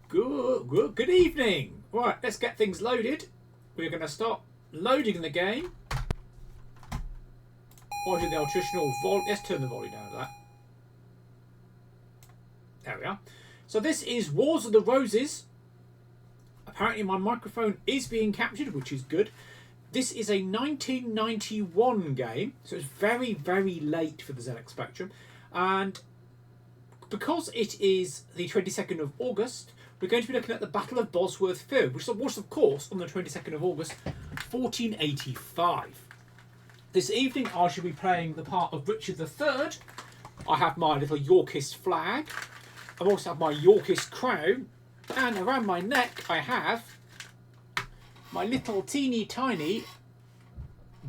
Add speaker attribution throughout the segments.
Speaker 1: Good evening. Right, let's get things loaded. We're going to start loading the game. Or do the traditional volume? Let's turn the volume down to that. There we are. So this is Wars of the Roses. Apparently my microphone is being captured, which is good. This is a 1991 game, so it's very, very late for the ZX Spectrum. And because it is the 22nd of August, we're going to be looking at the Battle of Bosworth Field, which was, of course, on the 22nd of August, 1485. This evening, I shall be playing the part of Richard III. I have my little Yorkist flag. I also have my Yorkist crown. And around my neck, I have my little teeny tiny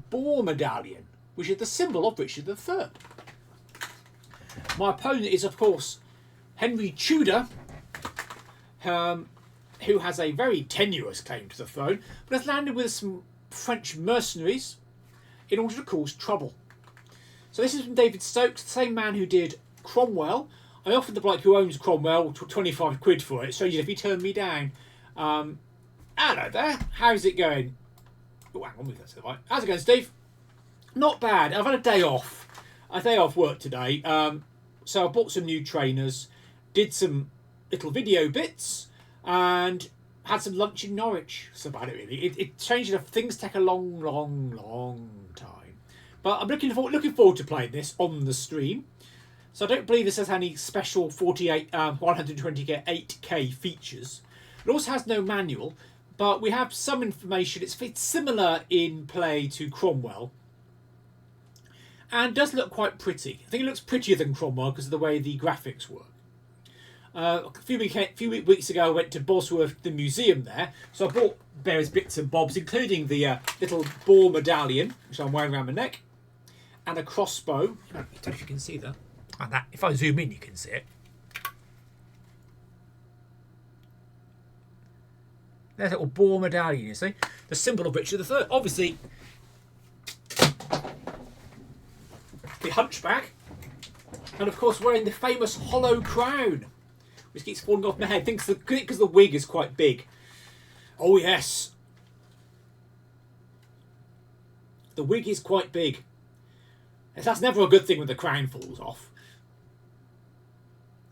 Speaker 1: boar medallion, which is the symbol of Richard III. My opponent is, of course, Henry Tudor, who has a very tenuous claim to the throne, but has landed with some French mercenaries in order to cause trouble. So this is from David Stokes, the same man who did Cromwell. I offered the bloke who owns Cromwell 25 quid for it, so if he turned me down. Hello there, how's it going? Oh, hang on, that's right. How's it going, Steve? Not bad. I've had a day off work today. So I bought some new trainers, did some little video bits, and had some lunch in Norwich. That's about it, really. It changed enough. Things take a long, long, long time. But I'm looking forward to playing this on the stream. So I don't believe this has any special 128K features. It also has no manual, but we have some information. It's similar in play to Cromwell, and does look quite pretty. I think it looks prettier than Cromwell because of the way the graphics work. A few weeks ago, I went to Bosworth, the museum there, so I bought various bits and bobs, including the little boar medallion, which I'm wearing around my neck, and a crossbow. I don't know if you can see that. And that, if I zoom in, you can see it. There's a little boar medallion, you see? The symbol of Richard III. Obviously, the hunchback. And, of course, wearing the famous hollow crown, which keeps falling off my head. Because the wig is quite big. Oh, yes. The wig is quite big. That's never a good thing when the crown falls off.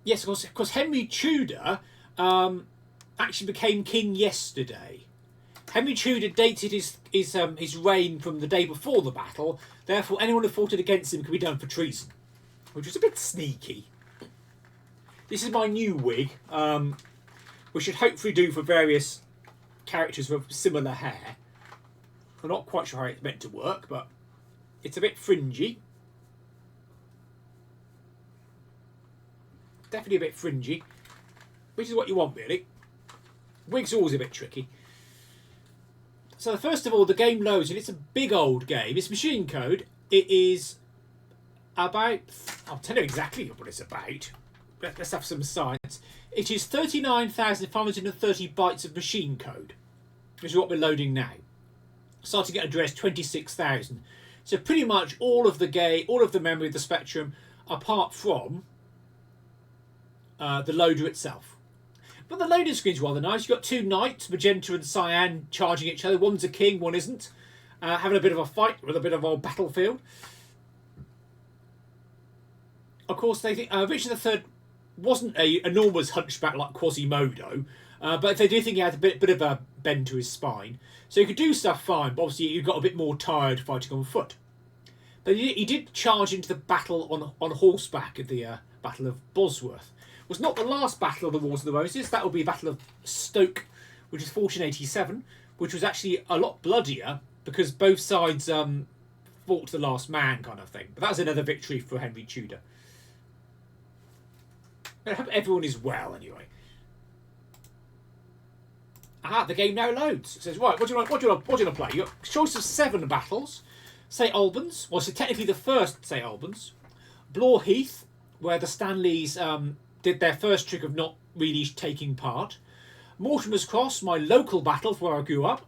Speaker 1: Yes, of course, Henry Tudor actually became king yesterday. Henry Tudor dated his reign from the day before the battle. Therefore, anyone who fought against him could be done for treason, which was a bit sneaky. This is my new wig, which should hopefully do for various characters with similar hair. I'm not quite sure how it's meant to work, but it's a bit fringy. Definitely a bit fringy, which is what you want, really. Wigs are always a bit tricky. So first of all, the game loads, and it's a big old game. It's machine code. It is about... I'll tell you exactly what it's about. Let's have some science. It is 39,530 bytes of machine code, which is what we're loading now. Starting at address 26,000. So pretty much all of the memory of the Spectrum, apart from the loader itself. But the loading screen's rather nice. You've got two knights, magenta and cyan, charging each other. One's a king, one isn't. Having a bit of a fight with a bit of old battlefield. Of course, they think Richard III wasn't an enormous hunchback like Quasimodo, but they do think he had a bit of a bend to his spine. So he could do stuff fine, but obviously he got a bit more tired fighting on foot. But he did charge into the battle on horseback at the Battle of Bosworth. It was not the last battle of the Wars of the Roses. That will be the Battle of Stoke, which is 1487, which was actually a lot bloodier because both sides fought to the last man kind of thing. But that was another victory for Henry Tudor. I hope everyone is well anyway. The game now loads. It says, right, what do you want to play? You've got a choice of 7 battles. St Albans, well, so technically the first St Albans. Blore Heath, where the Stanleys did their first trick of not really taking part. Mortimer's Cross, my local battle where I grew up.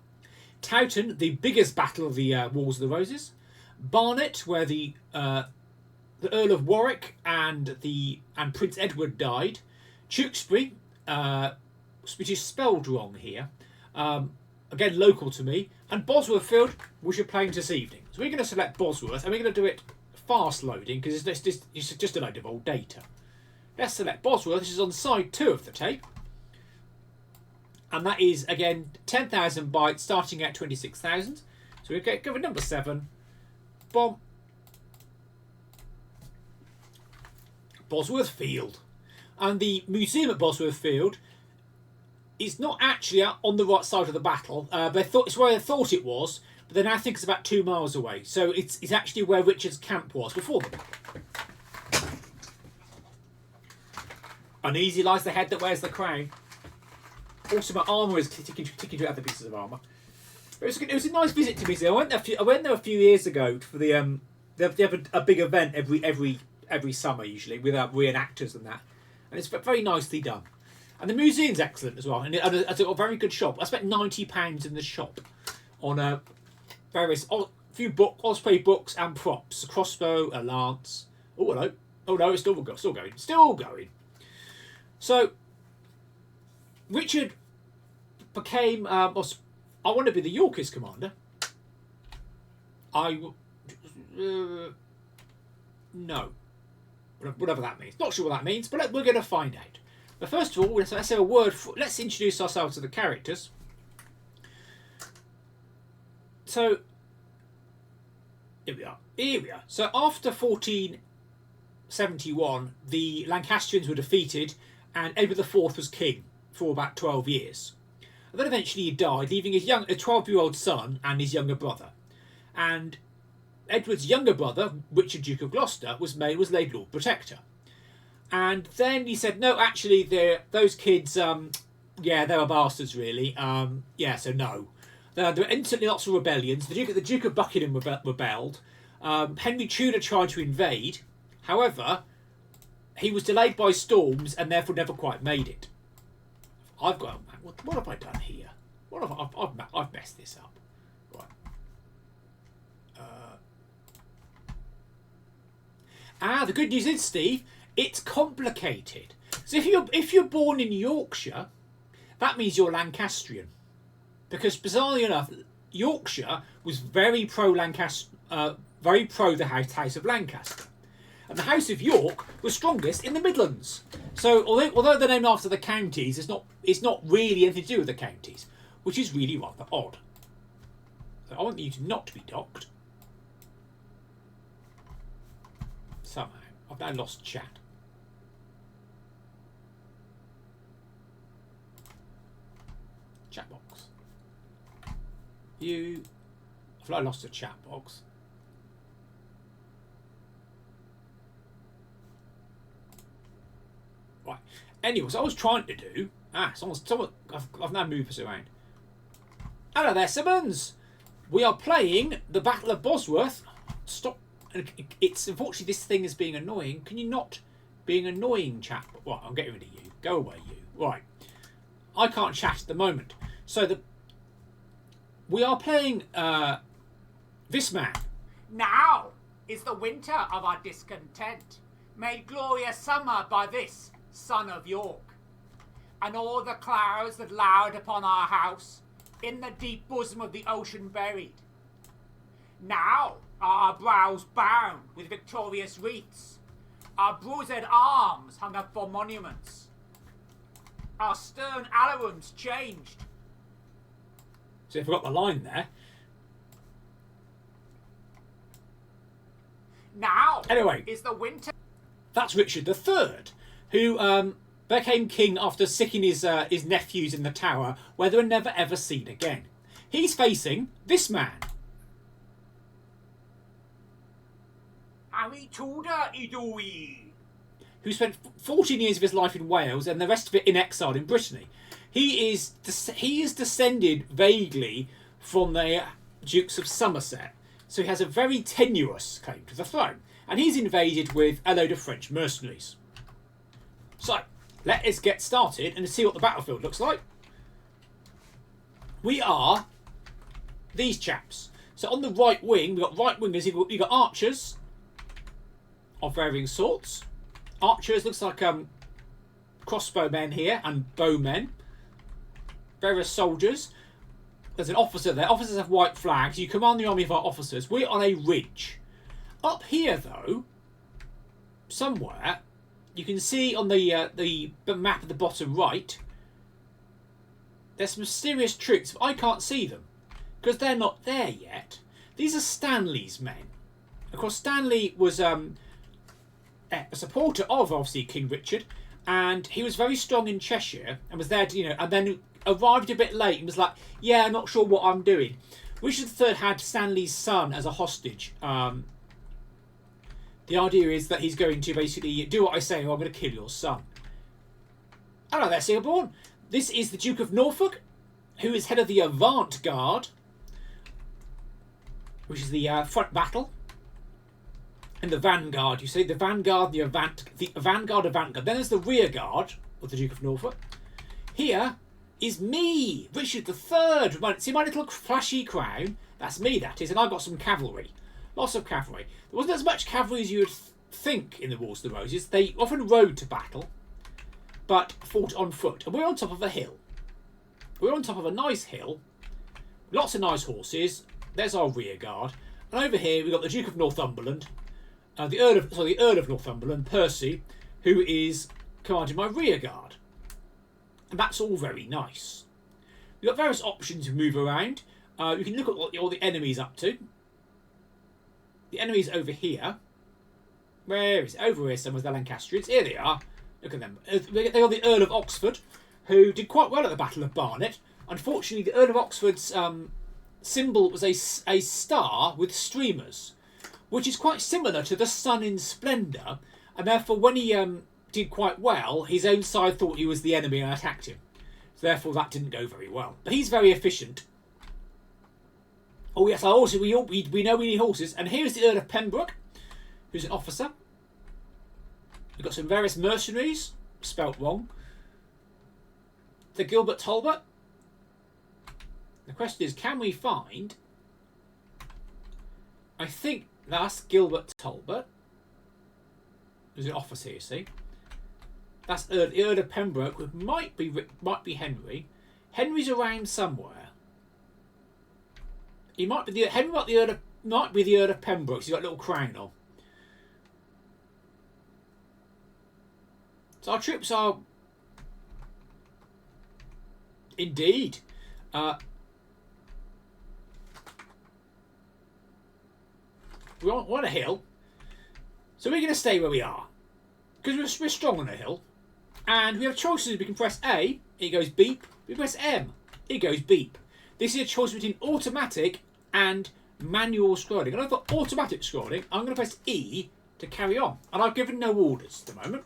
Speaker 1: Towton, the biggest battle of the Wars of the Roses. Barnet, where the Earl of Warwick and Prince Edward died. Tewkesbury, which is spelled wrong here. Again, local to me. And Bosworth Field, which you're playing this evening. So we're going to select Bosworth, and we're going to do it fast loading, because it's just a load of old data. Let's select Bosworth. This is on side 2 of the tape. And that is, again, 10,000 bytes, starting at 26,000. So we go with number 7. Bomb. Bosworth Field. And the museum at Bosworth Field is not actually on the right side of the battle. It's where they thought it was, but they now think it's about 2 miles away. So it's actually where Richard's camp was before the battle. Uneasy lies the head that wears the crown. Also, my armour is ticking to other pieces of armour. It was a nice visit to museum. I went there a few years ago for the they have a big event every summer usually with reenactors and that, and it's very nicely done. And the museum's excellent as well, and it's got a very good shop. I spent £90 in the shop on various few osprey books and props, a crossbow, a lance. Oh hello! Oh no, it's still going. So Richard became I want to be the Yorkist commander. No, whatever that means. Not sure what that means, but we're going to find out. But first of all, let's have a word. Let's introduce ourselves to the characters. So here we are. So after 1471, the Lancastrians were defeated, and Edward IV was king for about 12 years. And then eventually he died, leaving his a 12-year-old son and his younger brother. And Edward's younger brother, Richard, Duke of Gloucester, was laid Lord Protector. And then he said, no, actually, those kids, they were bastards, really. So no. There were instantly lots of rebellions. The Duke of Buckingham rebelled. Henry Tudor tried to invade. However, he was delayed by storms and therefore never quite made it. What have I done here? I've messed this up. Right. The good news is, Steve, it's complicated. So if you're born in Yorkshire, that means you're Lancastrian, because bizarrely enough, Yorkshire was very pro Lancaster, very pro the House of Lancaster, and the House of York was strongest in the Midlands. So although they're named after the counties, it's not really anything to do with the counties, which is really rather odd. So I want you to not be docked. Somehow I've now lost chat. Chat box. I've lost a chat box. Right. Anyway, so I was trying to do. Someone. I've now moved this around. Hello there, Simmons. We are playing the Battle of Bosworth. Stop. It's unfortunately this thing is being annoying. Can you not be an annoying chap? Right, I'm getting rid of you. Go away, you. Right. I can't chat at the moment. So we are playing this man.
Speaker 2: Now is the winter of our discontent, made glorious summer by this son of York. And all the clouds that lowered upon our house, in the deep bosom of the ocean buried. Now are our brows bound with victorious wreaths, our bruised arms hung up for monuments, our stern alarums changed.
Speaker 1: So I forgot the line there.
Speaker 2: Now
Speaker 1: anyway,
Speaker 2: is the winter.
Speaker 1: That's Richard III, who became king after sicking his nephews in the Tower, where they were never ever seen again. He's facing this man.
Speaker 2: Harry Tudor Idui,
Speaker 1: who spent 14 years of his life in Wales and the rest of it in exile in Brittany. He is descended vaguely from the Dukes of Somerset, so he has a very tenuous claim to the throne, and he's invaded with a load of French mercenaries. So, let us get started and see what the battlefield looks like. We are these chaps. So on the right wing, we've got right wingers, you've got archers of varying sorts. Archers looks like crossbow men here and bowmen. various soldiers. There's an officer there. Officers have white flags. You command the army of our officers. We're on a ridge. Up here, though, somewhere, you can see on the map at the bottom right, there's some mysterious troops. I can't see them because they're not there yet. These are Stanley's men. Of course, Stanley was a supporter of, obviously, King Richard, and he was very strong in Cheshire and was there to, and then arrived a bit late and was like, yeah, I'm not sure what I'm doing. Richard III had Stanley's son as a hostage. The idea is that he's going to basically do what I say or I'm going to kill your son. Hello there, Seaborn. This is the Duke of Norfolk, who is head of the Avant Guard, which is the front battle. And the vanguard, you see, the vanguard, the vanguard, Avant Guard. Then there's the rear guard of the Duke of Norfolk. Here is me, Richard III. See my little flashy crown? That's me, that is. And I've got some cavalry. Lots of cavalry. There wasn't as much cavalry as you would think in the Wars of the Roses. They often rode to battle, but fought on foot. And we're on top of a hill. We're on top of a nice hill. Lots of nice horses. There's our rear guard. And over here we've got the Duke of Northumberland. The Earl of Northumberland, Percy, who is commanding my rear guard. And that's all very nice. We've got various options to move around. You can look at what all the enemy's up to. The enemy's over here. Where is it? Over here somewhere, the Lancastrians. Here they are. Look at them. They are the Earl of Oxford, who did quite well at the Battle of Barnet. Unfortunately, the Earl of Oxford's symbol was a star with streamers, which is quite similar to the sun in splendour, and therefore when he did quite well, his own side thought he was the enemy and attacked him. So therefore that didn't go very well. But he's very efficient. Oh yes, we know we need horses. And here's the Earl of Pembroke, who's an officer. We've got some various mercenaries, spelt wrong. The Gilbert Talbot. The question is, can we find... I think that's Gilbert Talbot. There's an officer, you see. That's the Earl of Pembroke, which might be Henry. Henry's around somewhere. He might be the Henry, might be the Earl of Pembroke. He's got a little crown on. So our troops are indeed. We're on a hill, so we're going to stay where we are because we're strong on a hill, and we have choices. We can press A, it goes beep. We press M, it goes beep. This is a choice between automatic and manual scrolling. And for automatic scrolling, I'm going to press E to carry on, and I've given no orders at the moment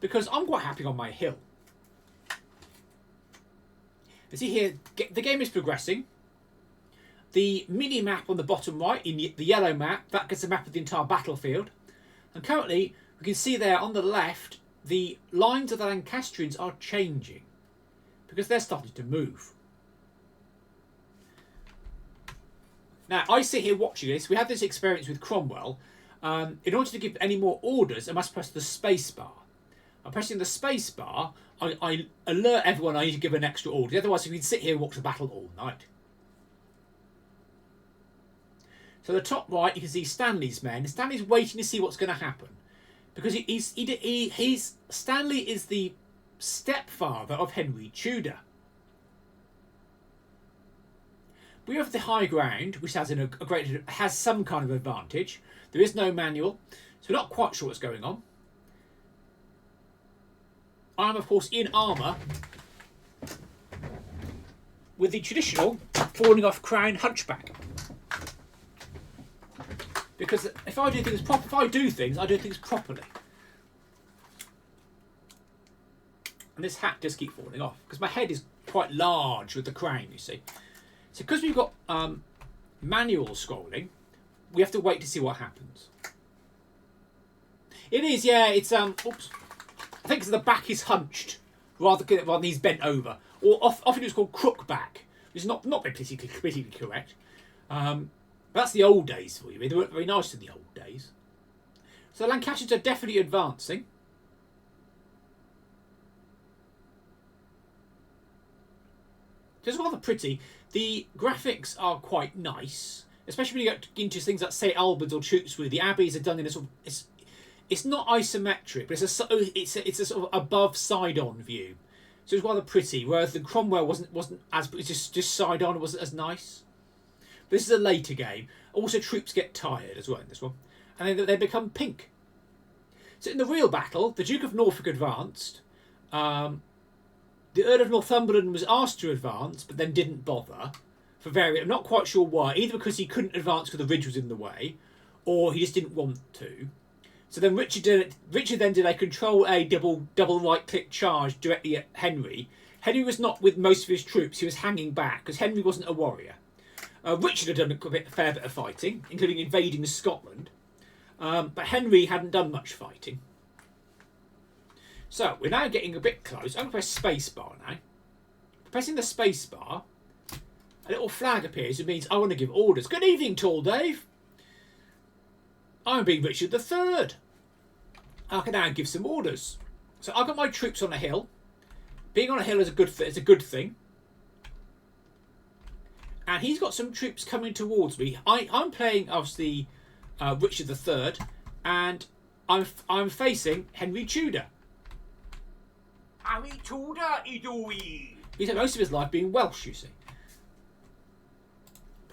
Speaker 1: because I'm quite happy on my hill. You see here, the game is progressing. The mini map on the bottom right, in the yellow map, that gets a map of the entire battlefield. And currently, we can see there on the left, the lines of the Lancastrians are changing because they're starting to move. Now, I sit here watching this. We had this experience with Cromwell. In order to give any more orders, I must press the space bar. By pressing the space bar, I alert everyone I need to give an extra order. Otherwise, we can sit here and watch the battle all night. So the top right, you can see Stanley's men. Stanley's waiting to see what's going to happen, because Stanley is the stepfather of Henry Tudor. We have the high ground, which has has some kind of advantage. There is no manual, so we're not quite sure what's going on. I'm of course in armour, with the traditional falling off crown hunchback. Because if I do things I do things properly. And this hat does keep falling off because my head is quite large with the crown, you see. So because we've got manual scrolling, we have to wait to see what happens. It is, yeah. It's oops. I think the back is hunched rather than he's bent over, or often it's called crook back, which is not politically correct. That's the old days for you. They weren't very nice in the old days. So the Lancastrians are definitely advancing. It's rather pretty. The graphics are quite nice, especially when you get into things like St Albans or Tewkesbury. The abbeys are done in a sort of it's not isometric, but it's a sort of above side-on view, so it's rather pretty. Whereas the Cromwell wasn't as just side-on, wasn't as nice. But this is a later game. Also, troops get tired as well in this one, and they become pink. So in the real battle, the Duke of Norfolk advanced. The Earl of Northumberland was asked to advance, but then didn't bother. I'm not quite sure why. Either because he couldn't advance because the ridge was in the way, or he just didn't want to. So then Richard then did a Control A double right click charge directly at Henry. Henry was not with most of his troops. He was hanging back because Henry wasn't a warrior. Richard had done a fair bit of fighting, including invading Scotland, but Henry hadn't done much fighting. So we're now getting a bit close. I'm going to press spacebar now. Pressing the spacebar, a little flag appears. It means I want to give orders. Good evening, Tall Dave. I'm being Richard III. I can now give some orders. So I've got my troops on a hill. Being on a hill is a good thing. And he's got some troops coming towards me. I'm playing obviously Richard III, and I'm facing Henry Tudor.
Speaker 2: Harry Tudor, Idoi.
Speaker 1: He's had most of his life being Welsh, you see.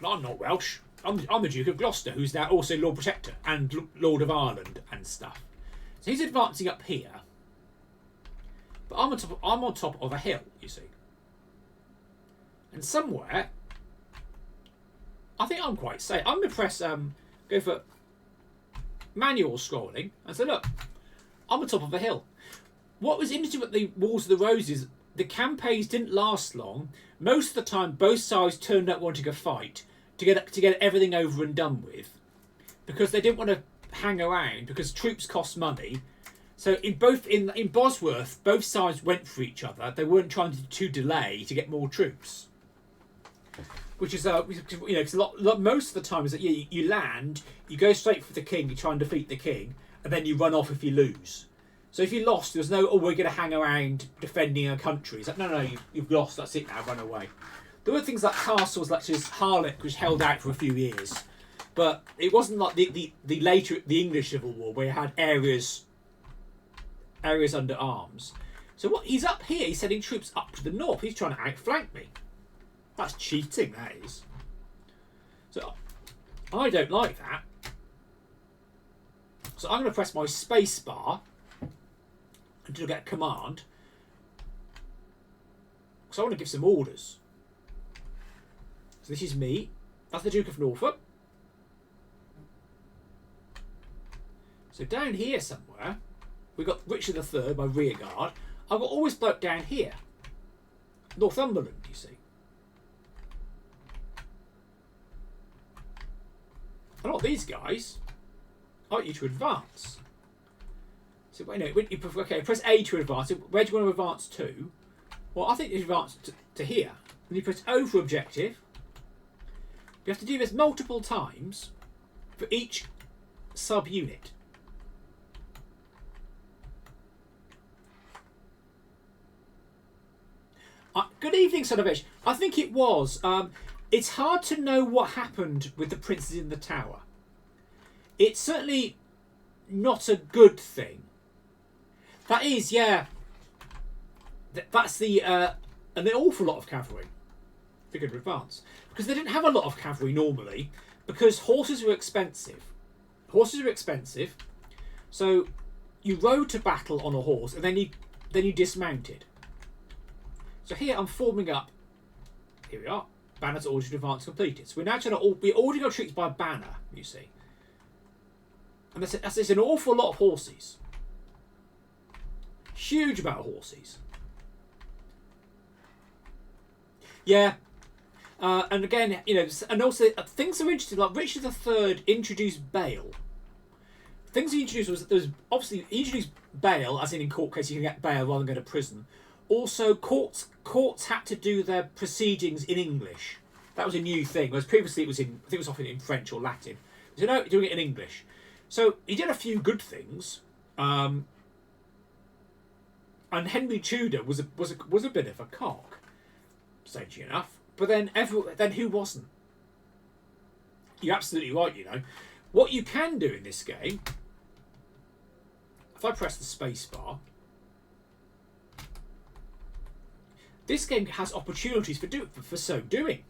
Speaker 1: But I'm not Welsh. I'm the Duke of Gloucester, who's now also Lord Protector and Lord of Ireland and stuff. So he's advancing up here. But I'm on top of a hill, you see. And somewhere, I think I'm quite safe. I'm going to press, go for manual scrolling and say, look, I'm on top of a hill. What was interesting with the Wars of the Roses, the campaigns didn't last long. Most of the time, both sides turned up wanting a fight to get everything over and done with, because they didn't want to hang around because troops cost money. So in Bosworth, both sides went for each other. They weren't trying to delay to get more troops, which is because most of the time is that you land, you go straight for the king, you try and defeat the king, and then you run off if you lose. So if you lost, there was no, we're going to hang around defending a country. It's like, no, you've lost, that's it now, run away. There were things like castles, like Harlech, which held out for a few years. But it wasn't like the the English Civil War, where you had areas under arms. So he's up here, he's sending troops up to the north. He's trying to outflank me. That's cheating, that is. So I don't like that. So I'm going to press my space bar until I get a command. So I want to give some orders. So this is me. That's the Duke of Norfolk. So down here somewhere, we've got Richard III, my rear guard. I've got all this bloke down here. Northumberland, you see. I want these guys. I want you to advance. So press A to advance. So where do you want to advance to? Well, I think you advance to here. And you press O for objective. You have to do this multiple times for each sub-unit. Good evening, son of a bitch. I think it was. It's hard to know what happened with the princes in the tower. It's certainly not a good thing. That is, yeah. That's an awful lot of cavalry. If you're going to advance. Because they didn't have a lot of cavalry normally, because horses were expensive. Horses were expensive. So you rode to battle on a horse, and then you dismounted. So here I'm forming up. Here we are. Banners ordered to advance completed. So we're now trying to be ordering our troops by banner, you see. And that's an awful lot of horses. Huge amount of horses. Yeah. And again, and also things are interesting. Like Richard III introduced bail. Things he introduced was that there was obviously he introduced bail, as in court case you can get bail rather than go to prison. Also, courts had to do their proceedings in English. That was a new thing. Whereas previously I think it was often in French or Latin. So no, doing it in English. So he did a few good things. And Henry Tudor was a bit of a cock. strangely enough. But then then who wasn't? You're absolutely right, you know. What you can do in this game, if I press the space bar, this game has opportunities for so doing.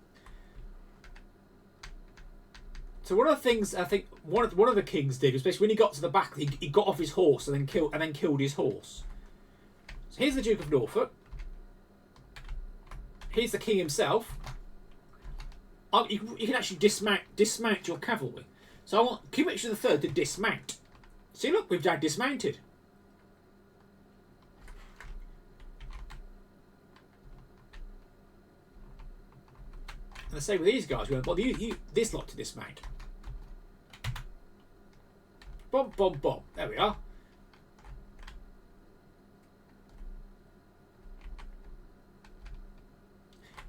Speaker 1: So one of the things I think one of the kings did was basically when he got to the back, he got off his horse and then killed his horse. So here's the Duke of Norfolk. Here's the king himself. You can actually dismount your cavalry. So I want King Richard III to dismount. See, look, we've now dismounted. And the same with these guys. We won't bother this lot to dismount. Bomb, bomb, bomb. There we are.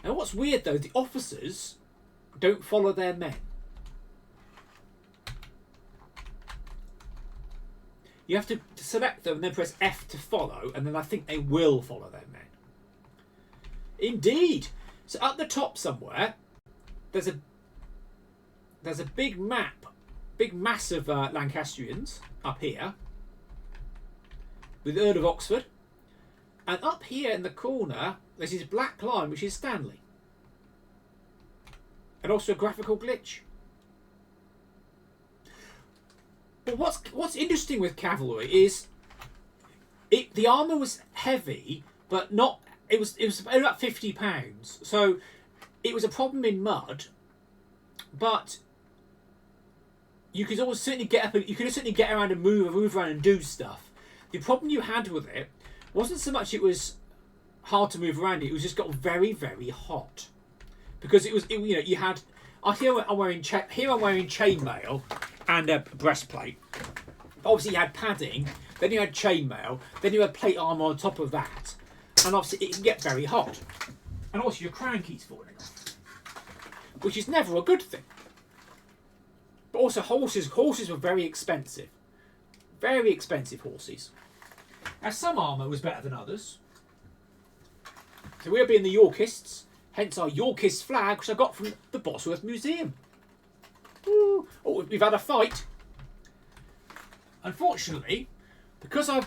Speaker 1: Now, what's weird though, the officers don't follow their men. You have to select them and then press F to follow, and then I think they will follow their men. Indeed. So at the top somewhere, there's a big map, big mass of Lancastrians up here, with the Earl of Oxford, and up here in the corner there's this black line which is Stanley, and also a graphical glitch. But what's interesting with cavalry is the armour was heavy, but not. It was about £50, so it was a problem in mud. But you could always certainly get up. You could certainly get around and move around and do stuff. The problem you had with it wasn't so much it was hard to move around. It was just got very, very hot because you had. Here I'm wearing chainmail and a breastplate. Obviously, you had padding. Then you had chainmail. Then you had plate armour on top of that. And obviously it can get very hot. And also your crown keeps falling off. Which is never a good thing. But also horses were very expensive. Very expensive horses. Now some armour was better than others. So we're being the Yorkists. Hence our Yorkist flag, which I got from the Bosworth Museum. Ooh. Oh, we've had a fight. Unfortunately, because I'm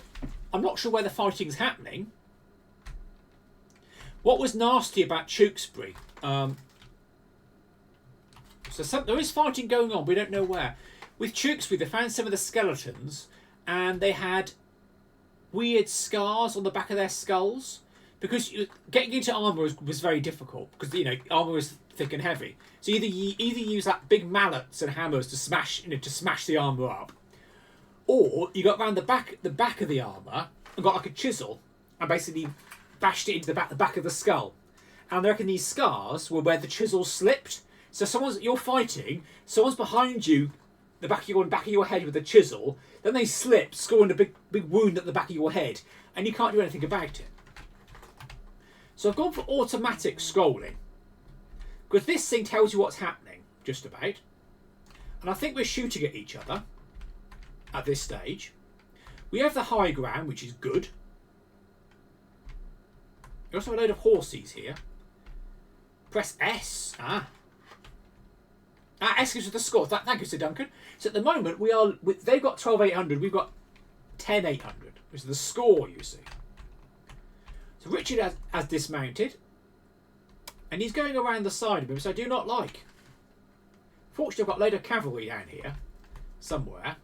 Speaker 1: not sure where the fighting's happening. What was nasty about Tewkesbury? There is fighting going on. We don't know where. With Tewkesbury, they found some of the skeletons, and they had weird scars on the back of their skulls. Because getting into armour was very difficult. Because armour is thick and heavy. So either use like big mallets and hammers to smash the armour up, or you got round the back of the armour and got like a chisel and basically bashed it into the back of the skull. And I reckon these scars were where the chisel slipped. So you're fighting, someone's behind you, the back of your head with a chisel, then they slip, scoring a big wound at the back of your head, and you can't do anything about it. So I've gone for automatic scrolling, because this thing tells you what's happening, just about. And I think we're shooting at each other at this stage. We have the high ground, which is good. We also have a load of horses here. Press S. S gives us the score. Thank you, Sir Duncan. So at the moment, they've got 12,800. We've got 10,800, which is the score, you see. So Richard has dismounted. And he's going around the side of him, which I do not like. Fortunately, I've got a load of cavalry down here. Somewhere.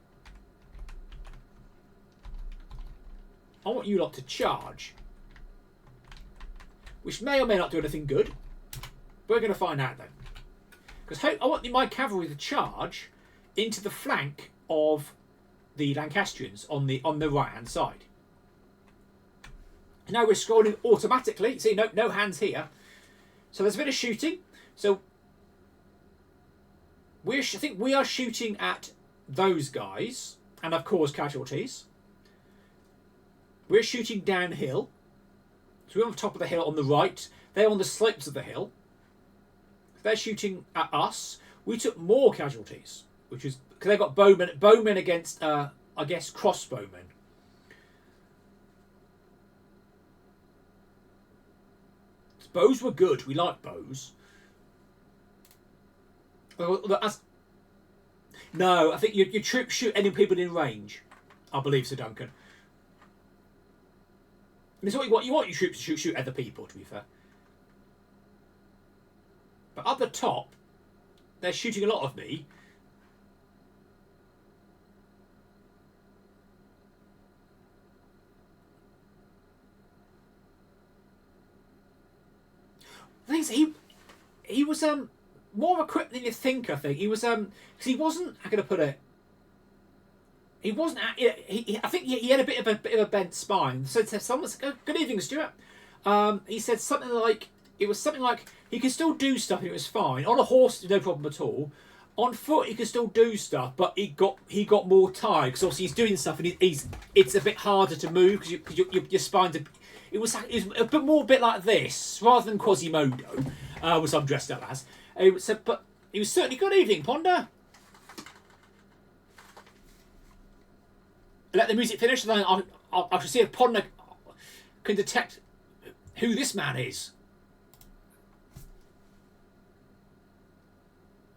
Speaker 1: I want you lot to charge. Which may or may not do anything good. We're going to find out then. Because I want my cavalry to charge into the flank of the Lancastrians on the right hand side. Now we're scrolling automatically. See, no hands here. So there's a bit of shooting. So I think we are shooting at those guys, and of course casualties. We're shooting downhill. So we're on the top of the hill on the right. They're on the slopes of the hill. They're shooting at us. We took more casualties, which is because they've got bowmen against, I guess, crossbowmen. Bows were good. We liked bows. No, I think your troops shoot any people in range. I believe so, Duncan. It's what you want your troops to shoot other people, to be fair. But at the top, they're shooting a lot of me. The thing is, he was more equipped than you think. I think he was because he wasn't. How can I put it? He wasn't. I think he had a bit of a bent spine. So someone said, "Good evening, Stuart." He said something like he could still do stuff and it was fine. On a horse, no problem at all. On foot, he could still do stuff, but he got more tired because obviously he's doing stuff and it's a bit harder to move because your spine's it was a bit like this rather than Quasimodo, which I'm dressed up as. But he was certainly good evening, Ponder. Let the music finish, and then I shall see if Ponder can detect who this man is.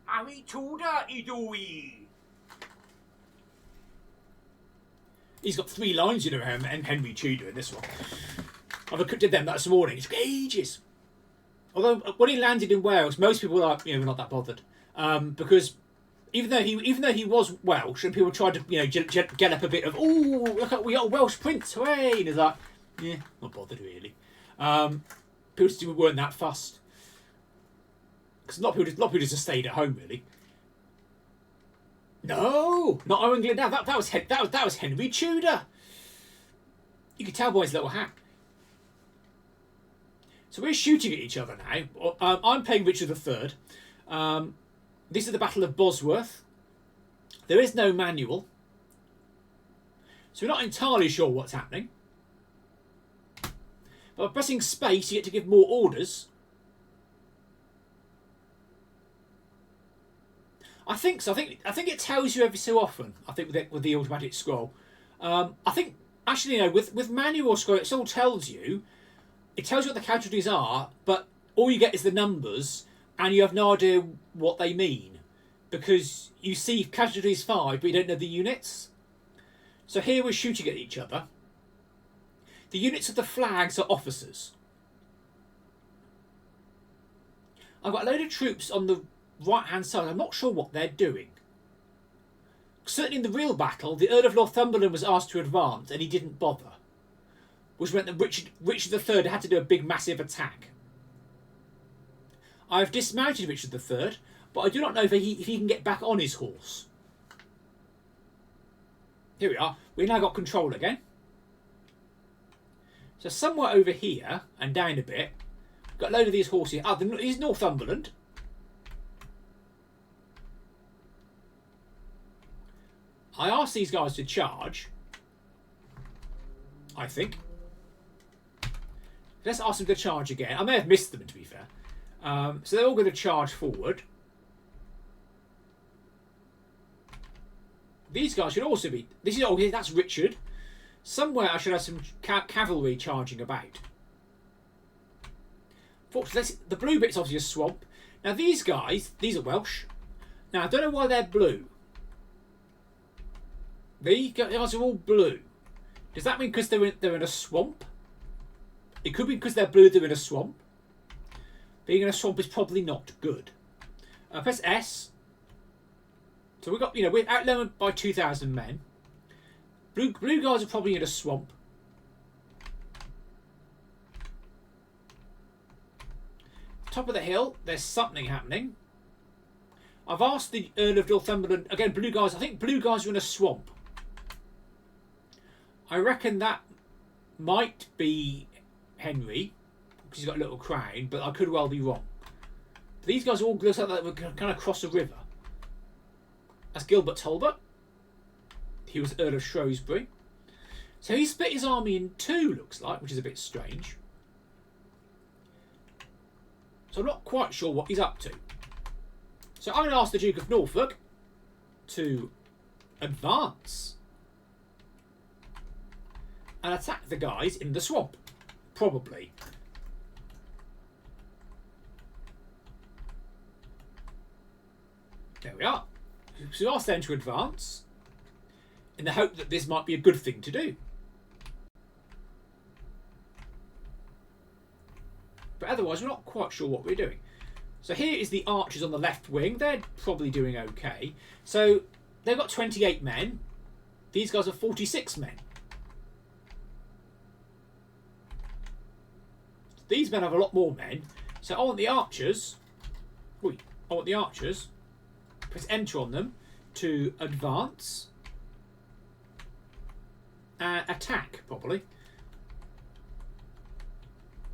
Speaker 2: Harry Tudor, Idoi.
Speaker 1: He's got 3 lines, you know, and Henry Tudor in this one. I've encrypted them this morning. It took ages. Although when he landed in Wales, most people were like, we're not that bothered, because even though he was Welsh, and people tried to get up a bit of look at we got a Welsh prince, hooray! And he's like, not bothered really. People just weren't that fussed because a lot of people just stayed at home really. No, not Owen Glendow. That was Henry Tudor. You could tell by his little hat. So we're shooting at each other now. I'm playing Richard III. This is the Battle of Bosworth. There is no manual. So we're not entirely sure what's happening. But by pressing space, you get to give more orders. I think so. I think it tells you every so often. I think with the automatic scroll. I think actually with manual scroll, it still tells you. It tells you what the casualties are, but all you get is the numbers, and you have no idea what they mean, because you see casualties 5, but you don't know the units. So here we're shooting at each other. The units of the flags are officers. I've got a load of troops on the right-hand side. I'm not sure what they're doing. Certainly in the real battle, the Earl of Northumberland was asked to advance, and he didn't bother, which meant that Richard III had to do a big, massive attack. I have dismounted Richard III, but I do not know if he can get back on his horse. Here we are. We've now got control again. So somewhere over here, and down a bit, got a load of these horses. Here's Northumberland. I asked these guys to charge, I think. Let's ask them to charge again. I may have missed them, to be fair. So they're all going to charge forward. These guys should also be... that's Richard. Somewhere I should have some cavalry charging about. Fortunately, the blue bit's obviously a swamp. Now these guys, these are Welsh. Now I don't know why they're blue. These guys are all blue. Does that mean because they're in a swamp? It could be because they're blue, they're in a swamp. Being in a swamp is probably not good. Press S. So we've got, we're outnumbered by 2,000 men. Blue guys are probably in a swamp. Top of the hill, there's something happening. I've asked the Earl of Northumberland, again, blue guys, I think blue guys are in a swamp. I reckon that might be Henry, because he's got a little crown, but I could well be wrong. But these guys all look like they were kind of cross a river. That's Gilbert Talbot. He was Earl of Shrewsbury. So he split his army in 2, looks like, which is a bit strange. So I'm not quite sure what he's up to. So I'm going to ask the Duke of Norfolk to advance and attack the guys in the swamp. Probably. There we are. So we asked them to advance in the hope that this might be a good thing to do. But otherwise, we're not quite sure what we're doing. So here is the archers on the left wing. They're probably doing okay. So they've got 28 men. These guys are 46 men. These men have a lot more men. So I want the archers. I want the archers. Press enter on them to advance and attack, probably.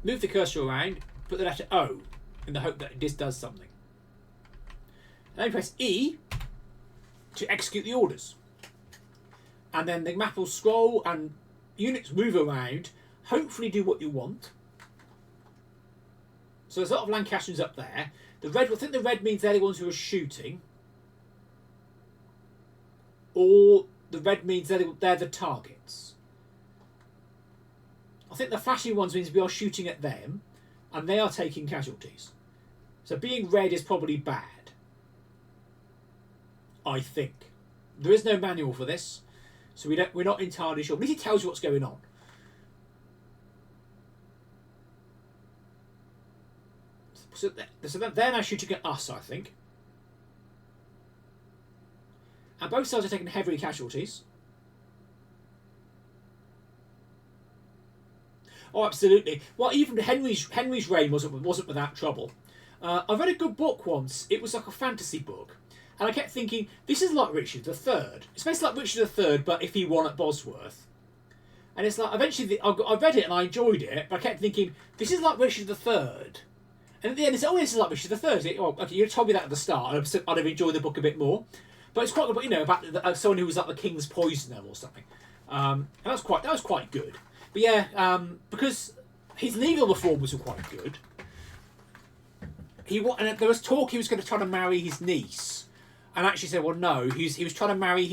Speaker 1: Move the cursor around, put the letter O in the hope that this does something. And then press E to execute the orders. And then the map will scroll and units move around, hopefully do what you want. So there's a lot of Lancastrians up there. The red, I think the red means they're the ones who are shooting. Or the red means they're the targets. I think the flashing ones means we are shooting at them and they are taking casualties. So being red is probably bad. I think. There is no manual for this, so we're not entirely sure. But at least it tells you what's going on. So they're now shooting at us, I think. And both sides are taking heavy casualties. Oh, absolutely. Well, even Henry's reign wasn't without trouble. I read a good book once. It was like a fantasy book. And I kept thinking, this is like Richard III. It's basically like Richard III, but if he won at Bosworth. And it's like, eventually, I read it and I enjoyed it, but I kept thinking, this is like Richard III. And at the end, it's this is like Richard III. Oh, okay, you told me that at the start. I'd have enjoyed the book a bit more. But it's quite good, you know, about someone who was like the king's poisoner or something. And that was quite good. But yeah, because his legal reforms were quite good. And there was talk he was going to try to marry his niece, and actually said, well, no, he was trying to marry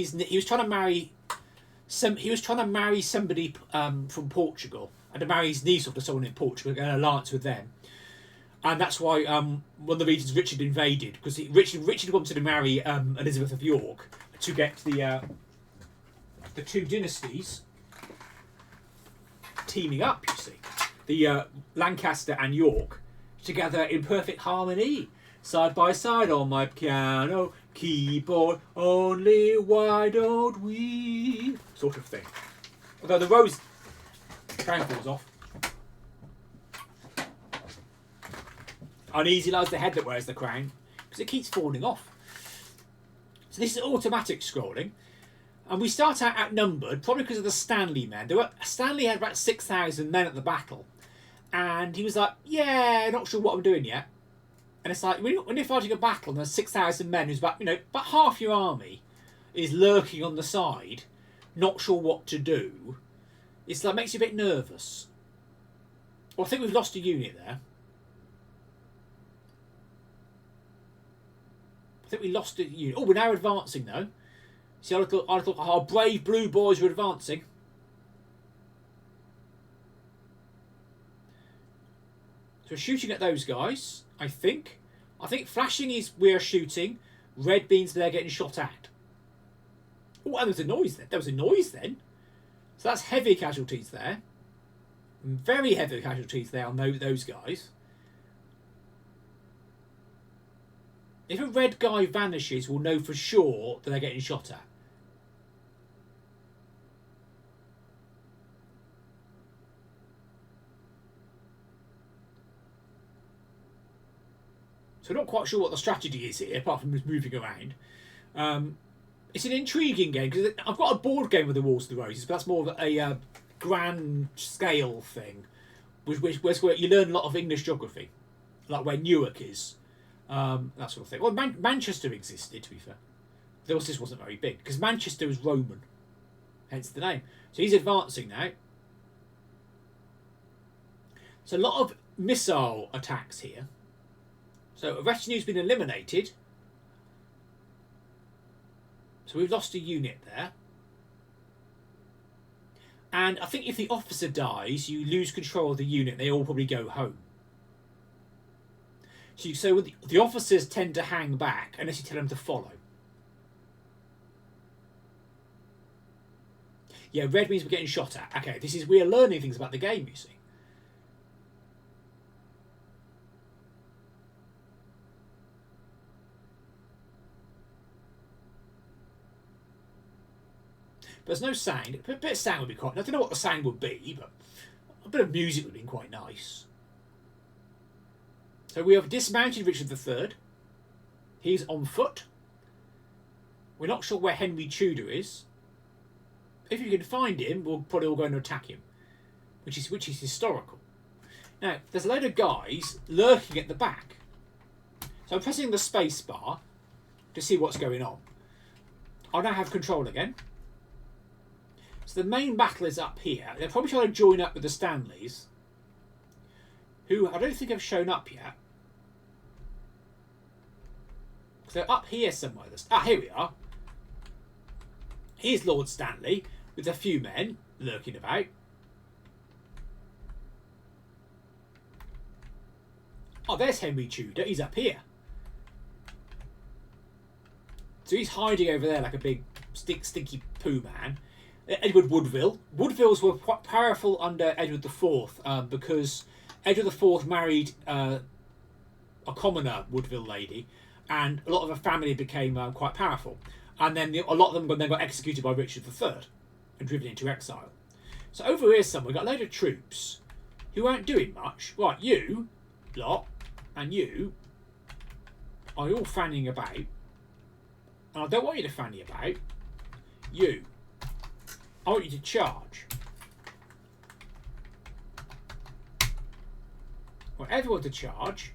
Speaker 1: somebody from Portugal, and to marry his niece off to someone in Portugal, an alliance with them. And that's why one of the reasons Richard invaded, because Richard wanted to marry Elizabeth of York to get the two dynasties teaming up, you see. The Lancaster and York together in perfect harmony, side by side on my piano keyboard, only why don't we, sort of thing. Although the rose crown falls off. Uneasy lies the head that wears the crown, because it keeps falling off. So this is automatic scrolling, and we start out outnumbered, probably because of the Stanley men. Stanley had about 6,000 men at the battle, and he was like, yeah, not sure what I'm doing yet. And it's like, when you're fighting a battle and there's 6,000 men who's about half your army is lurking on the side, not sure what to do, it's like, makes you a bit nervous. Well, I think we've lost a unit there. I think we lost a unit. Oh, we're now advancing though. See, I thought our brave blue boys were advancing. So we're shooting at those guys, I think. I think flashing is we're shooting. Red means they're getting shot at. Oh, and there was a noise then. There was a noise then. So that's heavy casualties there. Very heavy casualties there on those guys. If a red guy vanishes, we'll know for sure that they're getting shot at. So I'm not quite sure what the strategy is here, apart from just moving around. It's an intriguing game, because I've got a board game with the Wars of the Roses, but that's more of a grand scale thing, where you learn a lot of English geography, like where Newark is. That sort of thing. Well, Manchester existed, to be fair. Though this wasn't very big, because Manchester was Roman, hence the name. So he's advancing now. So a lot of missile attacks here. So a retinue's been eliminated. So we've lost a unit there. And I think if the officer dies, you lose control of the unit. They all probably go home. So the officers tend to hang back unless you tell them to follow. Yeah, red means we're getting shot at. Okay, we are learning things about the game, you see. But there's no sound. A bit of sound would be quite nice. I don't know what the sound would be, but a bit of music would have been quite nice. So we have dismounted Richard III. He's on foot. We're not sure where Henry Tudor is. If you can find him, we'll probably all go and attack him, which is historical. Now, there's a load of guys lurking at the back. So I'm pressing the space bar to see what's going on. I now have control again. So the main battle is up here. They're probably trying to join up with the Stanleys, who I don't think have shown up yet. So they're up here somewhere. Here we are. Here's Lord Stanley with a few men lurking about. Oh, there's Henry Tudor. He's up here. So he's hiding over there like a big stinky poo man. Edward Woodville. Woodvilles were quite powerful under Edward IV because Edward IV married a commoner Woodville lady, and a lot of her family became quite powerful. And then a lot of them then got executed by Richard III and driven into exile. So over here somewhere, we've got a load of troops who aren't doing much. Right, you lot and you are all fanning about. And I don't want you to fanny about. You. I want you to charge. I want everyone to charge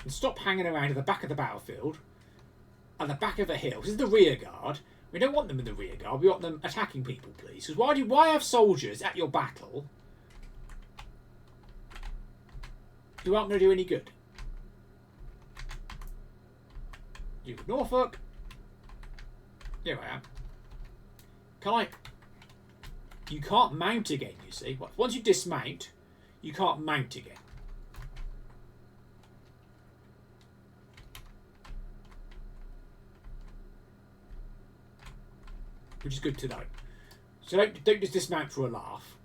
Speaker 1: and stop hanging around at the back of the battlefield, at the back of a hill. This is the rear guard. We don't want them in the rear guard. We want them attacking people, please. Because why have soldiers at your battle who aren't going to do any good? Duke of Norfolk. Here I am. Can I... You can't mount again, you see. Once you dismount, you can't mount again. Which is good to know. So don't just dismount for a laugh.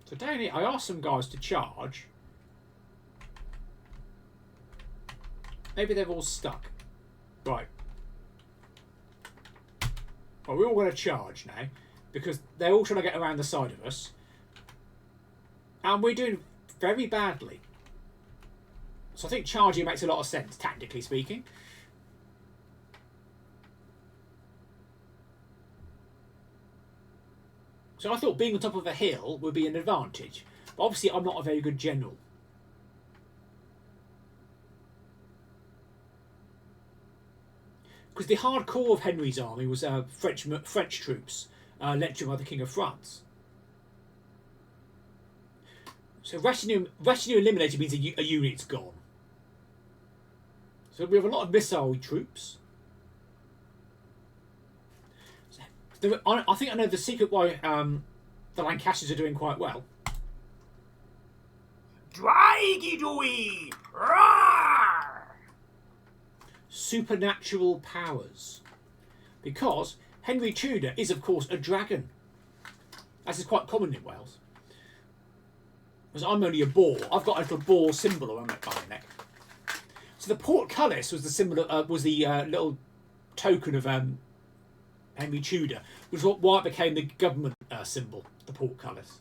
Speaker 1: So down here, I asked some guys to charge. Maybe they're all stuck. Right. Well, we're all going to charge now because they're all trying to get around the side of us. And we're doing very badly. So I think charging makes a lot of sense, tactically speaking. So I thought being on top of a hill would be an advantage. But obviously I'm not a very good general. Because the hardcore of Henry's army was French troops, led by the King of France. So retinue eliminated means a unit's gone. So we have a lot of missile troops. So I think I know the secret why the Lancashires are doing quite well.
Speaker 2: Dragidui! Roar!
Speaker 1: Supernatural powers. Because Henry Tudor is, of course, a dragon. As is quite common in Wales. Because I'm only a boar. I've got a little boar symbol around my neck. So the portcullis was the symbol of, was the little token of Henry Tudor, which was why it became the government symbol, the portcullis.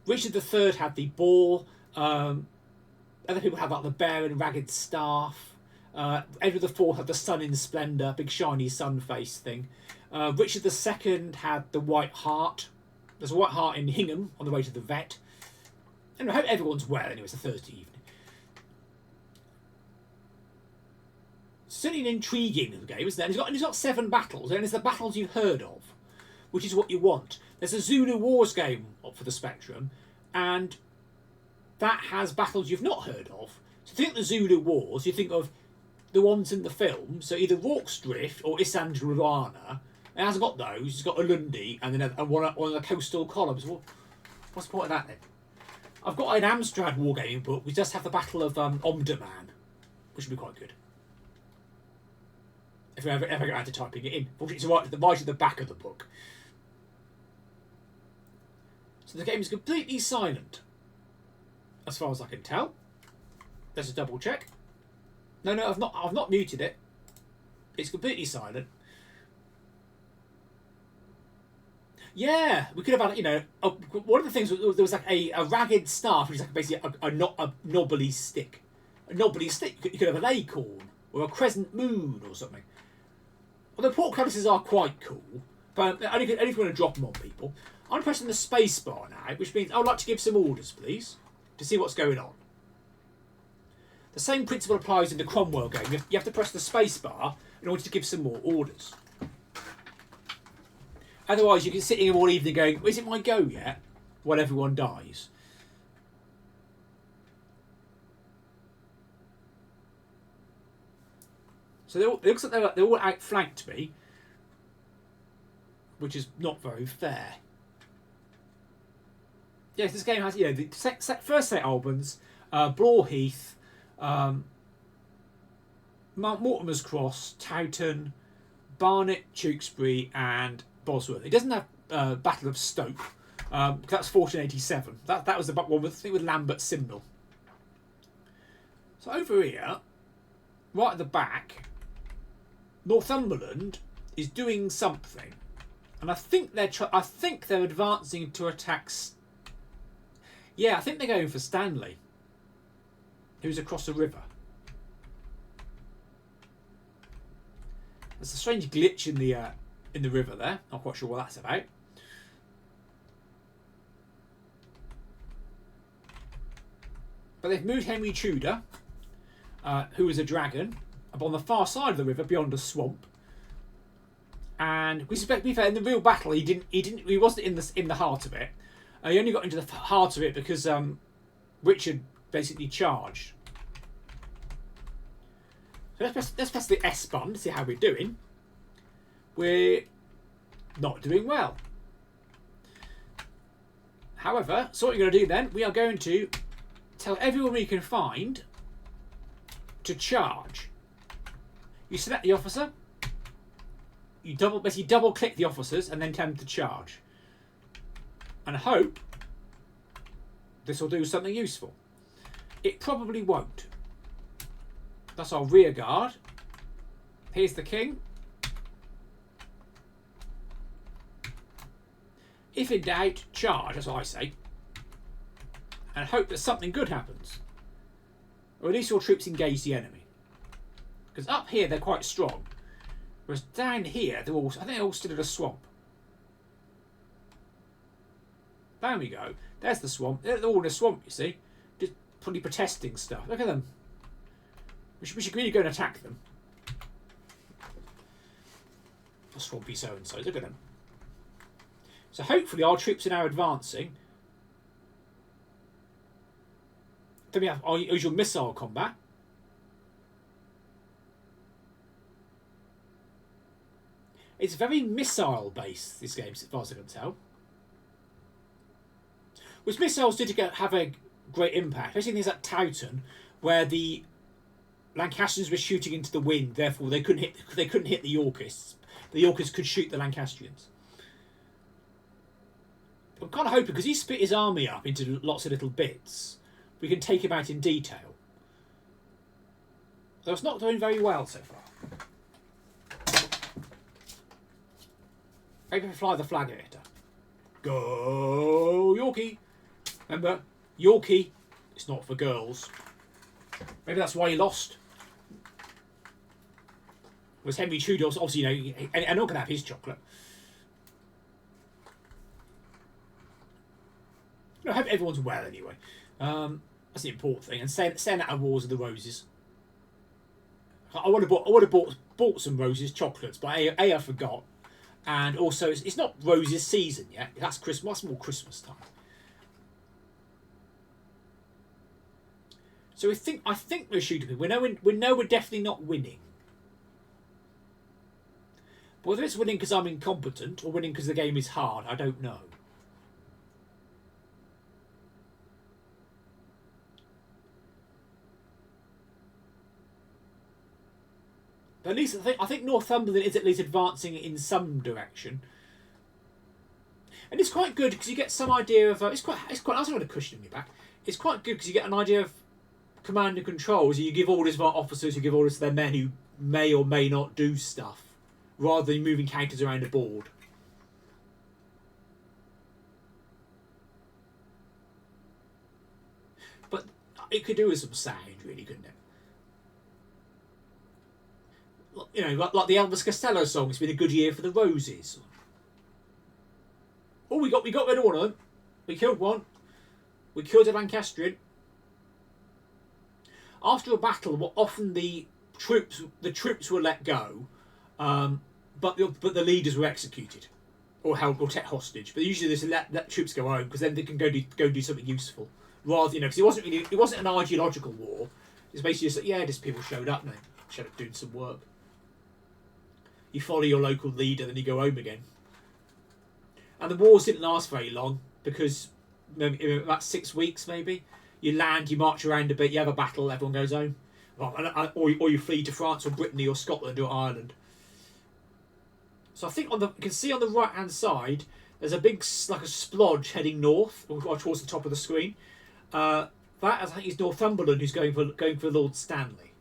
Speaker 1: Richard III had the boar. Other people had like the bear and ragged staff. Edward IV had the sun in splendour, big shiny sun face thing. Richard II had the white hart. There's a white hart in Hingham on the way to the vet. And I hope everyone's well anyway, it's a Thursday evening. Certainly an intriguing little game, isn't it? And he's got 7 battles, and it's the battles you've heard of, which is what you want. There's a Zulu Wars game up for the Spectrum, and that has battles you've not heard of. So think of the Zulu Wars, you think of the ones in the film, so either Rorke's Drift or Isandlwana. It hasn't got those, it's got Ulundi and then one of the coastal columns. Well, what's the point of that then? I've got an Amstrad wargaming book. We just have the Battle of Omdurman, which would be quite good. If we ever get around to typing it in. Unfortunately, it's right at the back of the book. So the game is completely silent, as far as I can tell. Let's just double check. No, I've not muted it. It's completely silent. Yeah, we could have had, one of the things was there was like a ragged staff, which is like basically a knobbly stick. A knobbly stick. You could have an acorn or a crescent moon or something. Well, the portcullises are quite cool, but only if you want to drop them on people. I'm pressing the space bar now, which means I would like to give some orders, please, to see what's going on. The same principle applies in the Cromwell game. You have to press the space bar in order to give some more orders. Otherwise, you can sit here all evening going, is it my go yet? While everyone dies. So it looks like they all outflanked me, which is not very fair. Yes, this game has, the first St Albans, Blore Heath, Mount Mortimer's Cross, Towton, Barnet, Tewkesbury, and Bosworth. It doesn't have Battle of Stoke. That's 1487. That was the one with Lambert Simnel. So over here, right at the back, Northumberland is doing something, and I think they're advancing to attack. Yeah, I think they're going for Stanley, who's across the river. There's a strange glitch in the river there. Not quite sure what that's about. But they've moved Henry Tudor, who was a dragon, up on the far side of the river beyond a swamp. And we suspect, to be fair, in the real battle, he wasn't in the heart of it. He only got into the heart of it because Richard basically charged. So let's press the S button to see how we're doing. We're not doing well. However, so what we're going to do then, we are going to tell everyone we can find to charge. You select the officer, you double click the officers and then tell them to charge. And I hope this will do something useful. It probably won't. That's our rear guard. Here's the king. If in doubt, charge, that's what I say. And hope that something good happens. Or at least your troops engage the enemy. Because up here they're quite strong. Whereas down here, I think they're all still in a swamp. There we go. There's the swamp. They're all in a swamp, you see. Just probably protesting stuff. Look at them. We should really go and attack them. The swampy so-and-so. Look at them. So hopefully our troops are now advancing. Then we have our usual missile combat. It's very missile based, this game, as far as I can tell. Which missiles did have a great impact, especially things like Towton, where the Lancastrians were shooting into the wind, therefore they couldn't hit the Yorkists. The Yorkists could shoot the Lancastrians. I'm kind of hoping, because he split his army up into lots of little bits, we can take him out in detail. Though it's not doing very well so far. Maybe if I fly the flag at it. Go Yorkie! Remember, Yorkie, it's not for girls. Maybe that's why he lost. Was Henry Tudor, obviously, and not going to have his chocolate. I hope everyone's well anyway. That's the important thing. And staying out of Wars of the Roses. I would have bought some roses, chocolates, but I forgot. And also, it's not roses season yet. That's Christmas. That's more Christmas time. So I think we're shooting. We know we're definitely not winning. But whether it's winning because I'm incompetent or winning because the game is hard, I don't know. But at least I think Northumberland is at least advancing in some direction. And it's quite good because you get some idea of it's quite nice to have a cushion in your back. It's quite good because you get an idea of command and control. So you give orders to our officers who give orders to their men who may or may not do stuff, rather than moving characters around a board. But it could do with some sound, really, couldn't it? You know, like the Elvis Costello song. It's been a good year for the roses. Oh, we got rid of one of them. We killed one. We killed a Lancastrian. After a battle, often the troops were let go, but the leaders were executed or held or taken hostage. But usually they let troops go home because then they can go do something useful. Rather, because it wasn't an ideological war. It's basically just people showed up now, showed up doing some work. You follow your local leader, then you go home again. And the wars didn't last very long because about 6 weeks maybe. You land, you march around a bit, you have a battle, everyone goes home. Or you flee to France or Brittany or Scotland or Ireland. So I think you can see on the right hand side there's a big like a splodge heading north or towards the top of the screen. That I think is Northumberland who's going for Lord Stanley.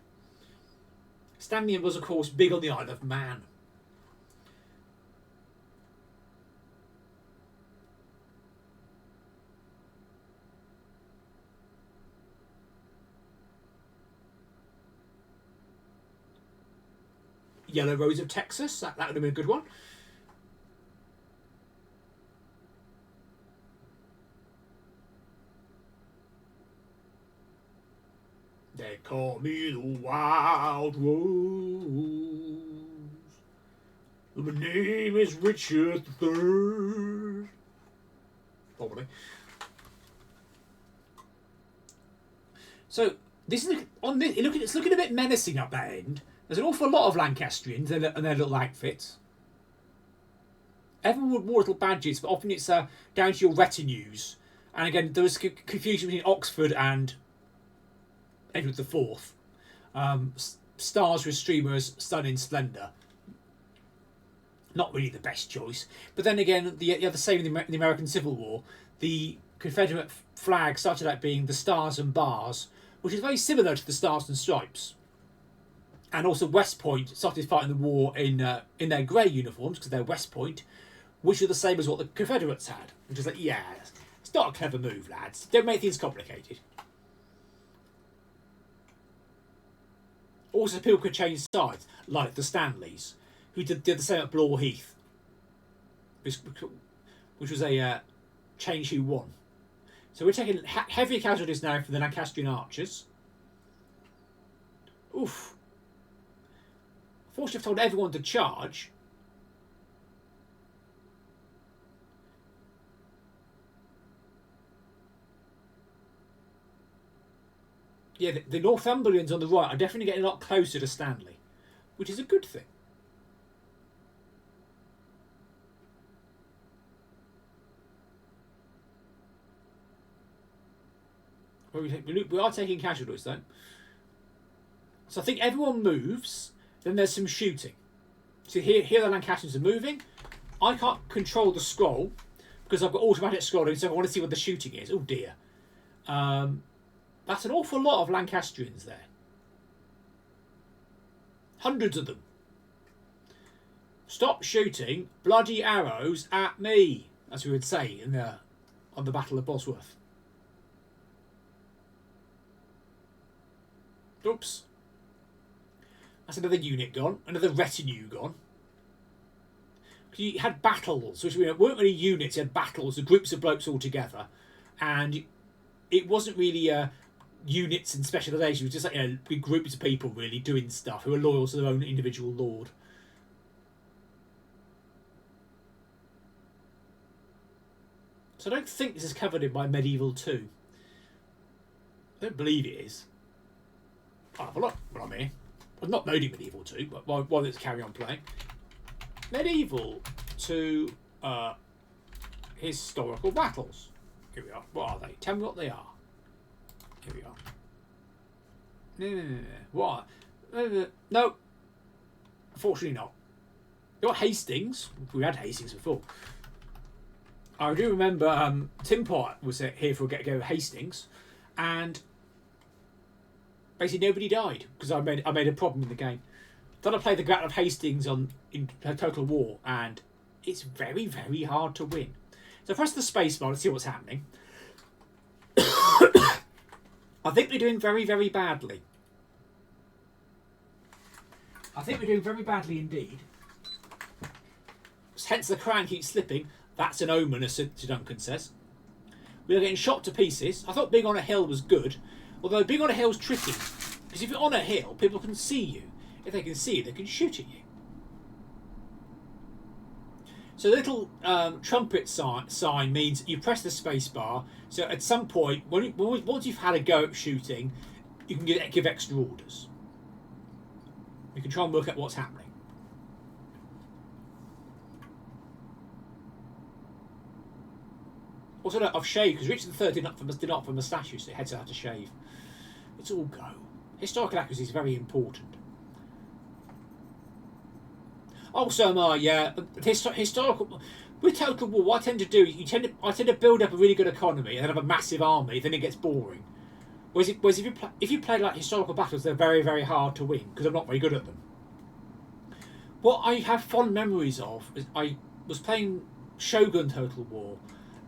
Speaker 1: Stanley was of course big on the Isle of Man. Yellow Rose of Texas, that would have been a good one. They call me the Wild Rose. My name is Richard III. Probably. So this is it's looking a bit menacing up that end. There's an awful lot of Lancastrians and their little outfits. Everyone wore little badges, but often it's down to your retinues. And again, there was confusion between Oxford and Edward IV. Stars with streamers, stunning splendour. Not really the best choice. But then again, the other same in the American Civil War. The Confederate flag started out being the Stars and Bars, which is very similar to the Stars and Stripes. And also West Point started fighting the war in their grey uniforms because they're West Point, which are the same as what the Confederates had. Which is like, yeah, it's not a clever move, lads. Don't make things complicated. Also, people could change sides, like the Stanleys, who did the same at Blore Heath, which was a change who won. So we're taking heavy casualties now for the Lancastrian archers. Oof. Fortunately, I've told everyone to charge. Yeah, the Northumberlands on the right are definitely getting a lot closer to Stanley, which is a good thing. We are taking casualties though. So I think everyone moves. Then there's some shooting. So here the Lancastrians are moving. I can't control the scroll because I've got automatic scrolling, so I want to see what the shooting is. Oh dear. That's an awful lot of Lancastrians there. Hundreds of them. Stop shooting bloody arrows at me, as we would say on the Battle of Bosworth. Oops. That's another unit gone, another retinue gone. You had battles, which weren't really units, you had battles, the groups of blokes all together. And it wasn't really units and specialisation, it was just like big groups of people really doing stuff who are loyal to their own individual lord. So I don't think this is covered in by Medieval 2. I don't believe it is. I'll have a look when I'm here. I'm not loading Medieval 2, but while let's carry on playing. Medieval 2 historical battles. Here we are. What are they? Tell me what they are. Here we are. No. What? No. Unfortunately not. We've got Hastings. We had Hastings before. I do remember Tim Pot was here for a get-go Hastings, and basically nobody died because I made a problem in the game. Then I played the Battle of Hastings in Total War, and it's very, very hard to win. So press the space bar to see what's happening. I think we're doing very, very badly. I think we're doing very badly indeed. Hence the crown keeps slipping. That's an omen, as Sir Duncan says. We are getting shot to pieces. I thought being on a hill was good, although being on a hill is tricky, because if you're on a hill, people can see you. If they can see you, they can shoot at you. So the little trumpet sign means you press the space bar, so at some point, once you've had a go at shooting, you can give extra orders. You can try and work out what's happening. Also, no, I've shaved because Richard III did not for moustaches, so he had to have to shave. It's all go. Historical accuracy is very important. Also, historical. With Total War, what I tend to do, I tend to build up a really good economy and then have a massive army. Then it gets boring. Whereas if you play like historical battles, they're very, very hard to win because I'm not very good at them. What I have fond memories of is I was playing Shogun Total War,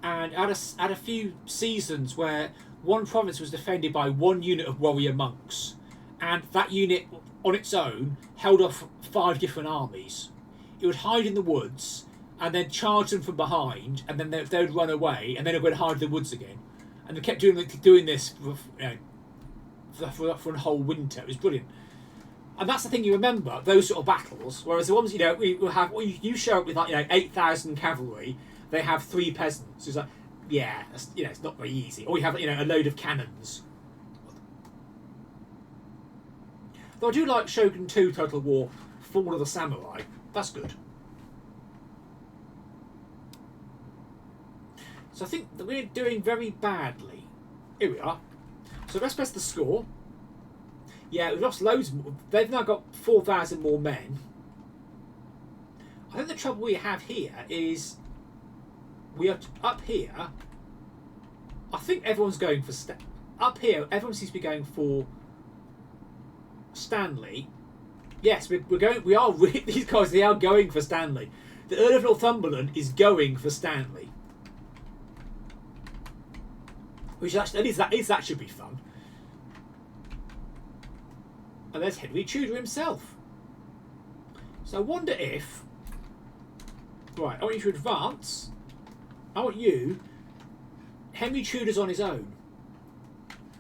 Speaker 1: and I had a few seasons where one province was defended by one unit of warrior monks, and that unit on its own held off 5 different armies. It would hide in the woods and then charge them from behind, and then they would run away, and then it would hide in the woods again, and they kept doing this for a whole winter. It was brilliant. And that's the thing you remember, those sort of battles. Whereas the ones we will have, you show up with 8,000 cavalry, they have 3 peasants. It's like, yeah, it's not very easy. Or you have a load of cannons. Though I do like Shogun 2 Total War, Fall of the Samurai. That's good. So I think that we're doing very badly. Here we are. So let's press the score. Yeah, we've lost loads more. They've now got 4,000 more men. I think the trouble we have here is we are up here. I think everyone's going for up here. Everyone seems to be going for Stanley. Yes, we're going. We are these guys. They are going for Stanley. The Earl of Northumberland is going for Stanley, which actually that should be fun. And there's Henry Tudor himself. So I wonder if... Right, I want you to advance. I want you... Henry Tudor's on his own.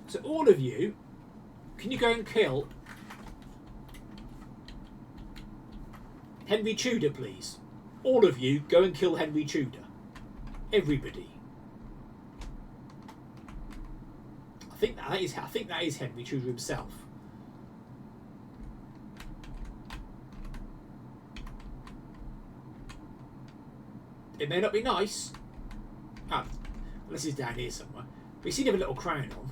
Speaker 1: So all of you, can you go and kill Henry Tudor, please? All of you, go and kill Henry Tudor. Everybody. I think that is Henry Tudor himself. It may not be nice. Unless he's down here somewhere. But you see him have a little crown on.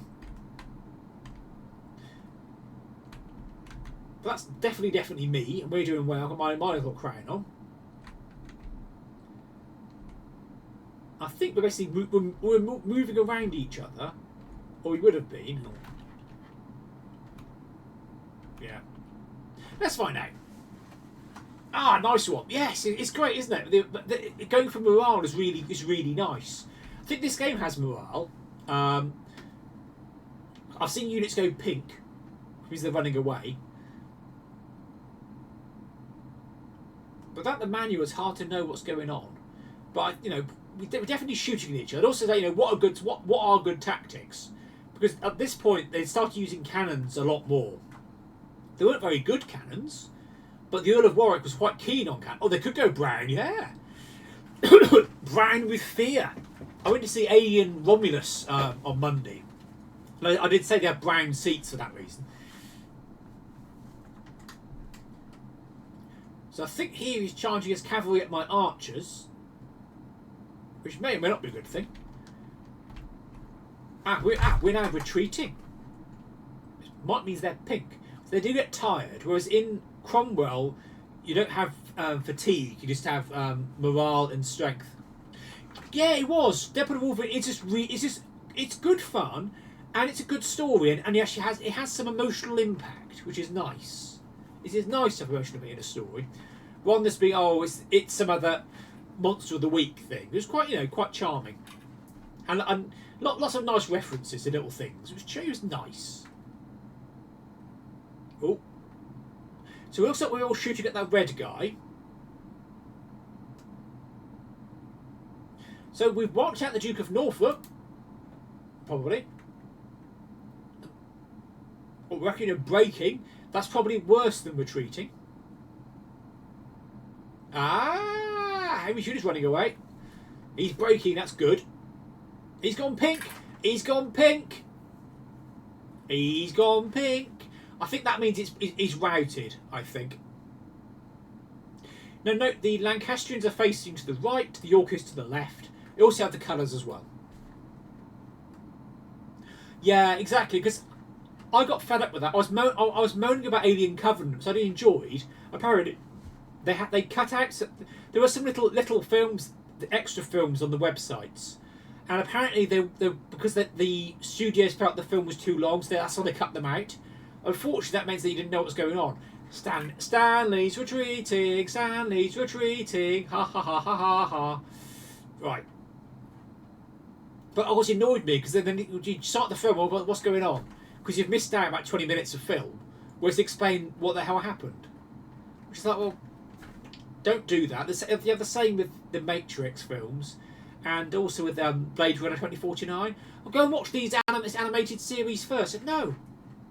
Speaker 1: But that's definitely me, and we're doing well. I've got my little crown on. I think we're basically we're moving around each other, or we would have been. Yeah. Let's find out. Ah, nice one. Yes, it's great, isn't it? Going for morale is really nice. I think this game has morale. I've seen units go pink because they're running away. But without the manual, it's hard to know what's going on. But we're definitely shooting at each other. Also, what are good tactics? Because at this point, they started using cannons a lot more. They weren't very good cannons. But the Earl of Warwick was quite keen on cannons. Oh, they could go brown, yeah. Brown with fear. I went to see Alien Romulus on Monday. I did say they had brown seats for that reason. So I think here he's charging his cavalry at my archers, which may or may not be a good thing. We're now retreating. Might means they're pink. So they do get tired, whereas in Cromwell, you don't have fatigue. You just have morale and strength. Yeah, it was. Deadpool Wolverine. It's good fun, and it's a good story, and it has some emotional impact, which is nice. It is nice to have emotional impact in a story, rather than this being it's some other monster of the week thing. It was quite charming, and lots of nice references to little things. It was nice. Oh, so it looks like we're all shooting at that red guy. So we've wiped out the Duke of Norfolk, probably. Or we're actually breaking. That's probably worse than retreating. Heavy shooter's running away. He's breaking, that's good. He's gone pink. He's gone pink. He's gone pink. I think that means he's routed, I think. Now note, the Lancastrians are facing to the right, the Yorkists to the left. They also have the colours as well. Yeah, exactly, because I got fed up with that. I was moaning about Alien Covenant, which I enjoyed. Apparently, they cut out. There were some little films, the extra films on the websites, and apparently they because the studios felt the film was too long, so that's why they cut them out. Unfortunately, that means that you didn't know what was going on. Stanley's retreating. Stanley's retreating. Ha ha ha ha ha ha. Right. But it always annoyed me because then you start the film. Well, what's going on? Because you've missed out about 20 minutes of film, whereas to explain what the hell happened. Which is like, well, don't do that. You have the same with the Matrix films, and also with Blade Runner 2049. I'll go and watch this animated series first. I said, no,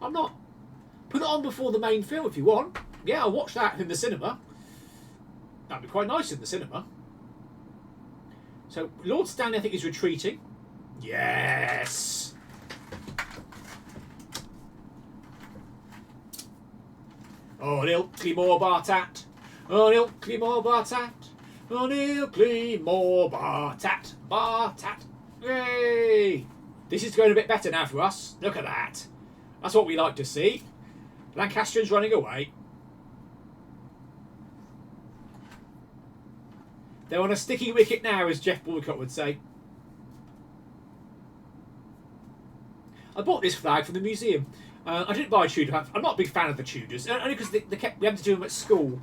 Speaker 1: I'm not. Put it on before the main film if you want. Yeah, I'll watch that in the cinema. That'd be quite nice in the cinema. So Lord Stanley, I think, is retreating. Yes. O'Neill, Cleemore, Bartat. O'Neill, Cleemore, Bartat. O'Neill, Cleemore, Bartat. Bartat. Yay! This is going a bit better now for us. Look at that. That's what we like to see. Lancastrian's running away. They're on a sticky wicket now, as Jeff Boycott would say. I bought this flag from the museum. I didn't buy a Tudor. I'm not a big fan of the Tudors, only because we had to do them at school,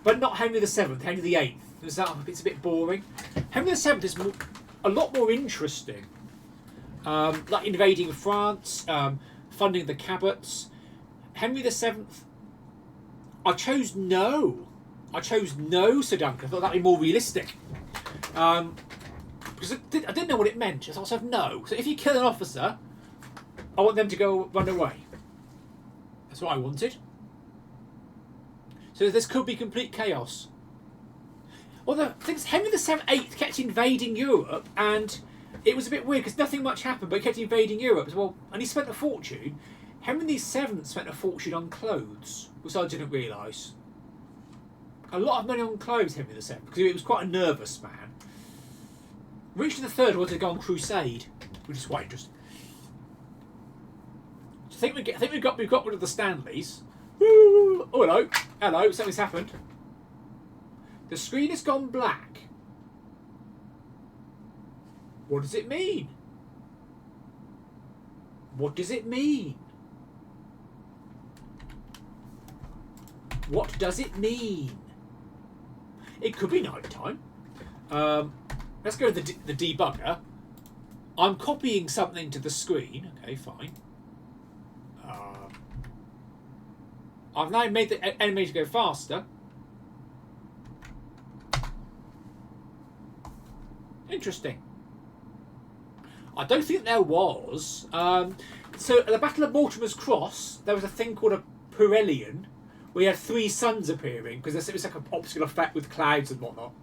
Speaker 1: but not Henry VII, Henry VIII. It's a bit boring. Henry VII is a lot more interesting, like invading France, funding the Cabots. Henry VII, I chose no, Sir Duncan. I thought that'd be more realistic, because I didn't know what it meant. So I said no. So if you kill an officer, I want them to go run away. That's what I wanted. So this could be complete chaos. Well, the thing is, Henry VIII kept invading Europe, and it was a bit weird because nothing much happened, but he kept invading Europe as well, and he spent a fortune. Henry VII spent a fortune on clothes, which I didn't realise. A lot of money on clothes, Henry VII, because he was quite a nervous man. Richard III wanted to go on crusade, which is quite interesting. I think we've got rid of the Stanleys. Woo! Oh, hello, something's happened. The screen has gone black. What does it mean? What does it mean? What does it mean? It could be night time. Let's go to the debugger. I'm copying something to the screen. Okay, fine. I've now made the animation go faster. Interesting. I don't think there was. So at the Battle of Mortimer's Cross, there was a thing called a Perellian, where you had three suns appearing, because it was like an optical effect with clouds and whatnot.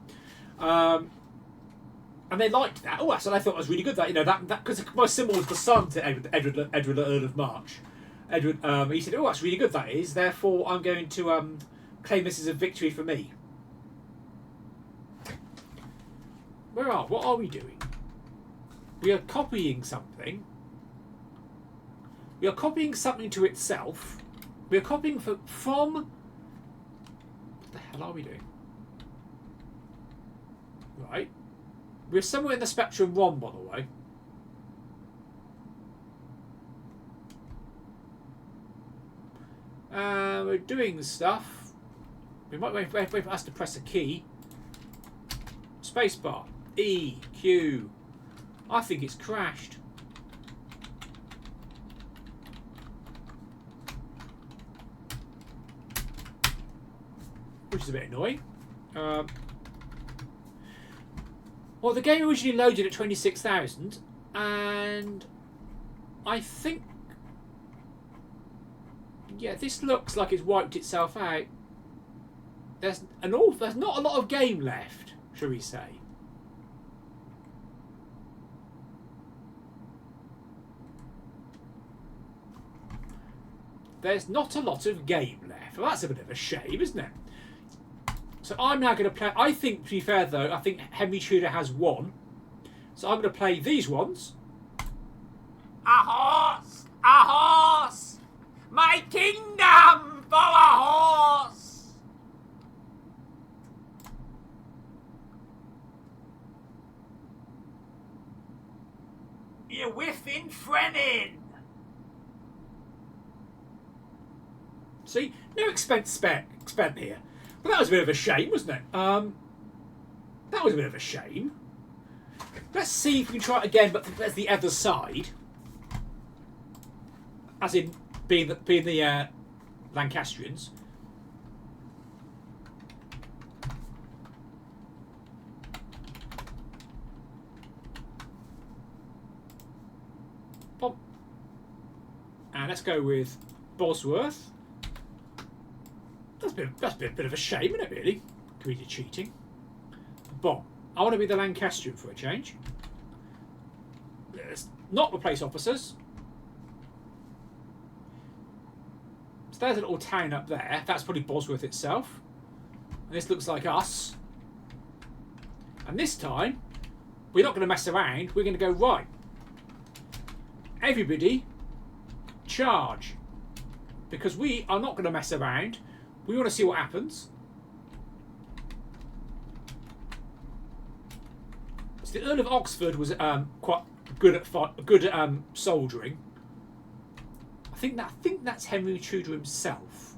Speaker 1: And they liked that. Oh, so I thought it was really good. That because my symbol was the sun to Edward Earl of March. Edward, he said, "Oh, that's really good. That is. Therefore, I'm going to claim this as a victory for me." What are we doing? We are copying something. We are copying something to itself. We are copying from. What the hell hell are we doing? Right. We're somewhere in the spectrum 1, by the way. We're doing stuff. We might wait for us to press a key. Spacebar. E. Q. I think it's crashed. Which is a bit annoying. Well, the game originally loaded at 26,000, and I think, yeah, this looks like it's wiped itself out. There's not a lot of game left, shall we say? There's not a lot of game left. Well, that's a bit of a shame, isn't it? So I'm now going to play. I think, to be fair though, I think Henry Tudor has won. So I'm going to play these ones.
Speaker 2: A horse! A horse! My kingdom for a horse! You're whiffing Frenin!
Speaker 1: See, no expense spent here. But that was a bit of a shame, wasn't it? That was a bit of a shame. Let's see if we can try it again, but there's the other side. As in being the Lancastrians. Pop. And let's go with Bosworth. That's been a bit of a shame, isn't it, really? Greedy cheating. Bomb. I want to be the Lancastrian for a change. Let's not replace officers. So there's a little town up there. That's probably Bosworth itself. And this looks like us. And this time, we're not going to mess around. We're going to go right. Everybody, charge. Because we are not going to mess around. We want to see what happens. So the Earl of Oxford was quite good at soldiering. I think that's Henry Tudor himself.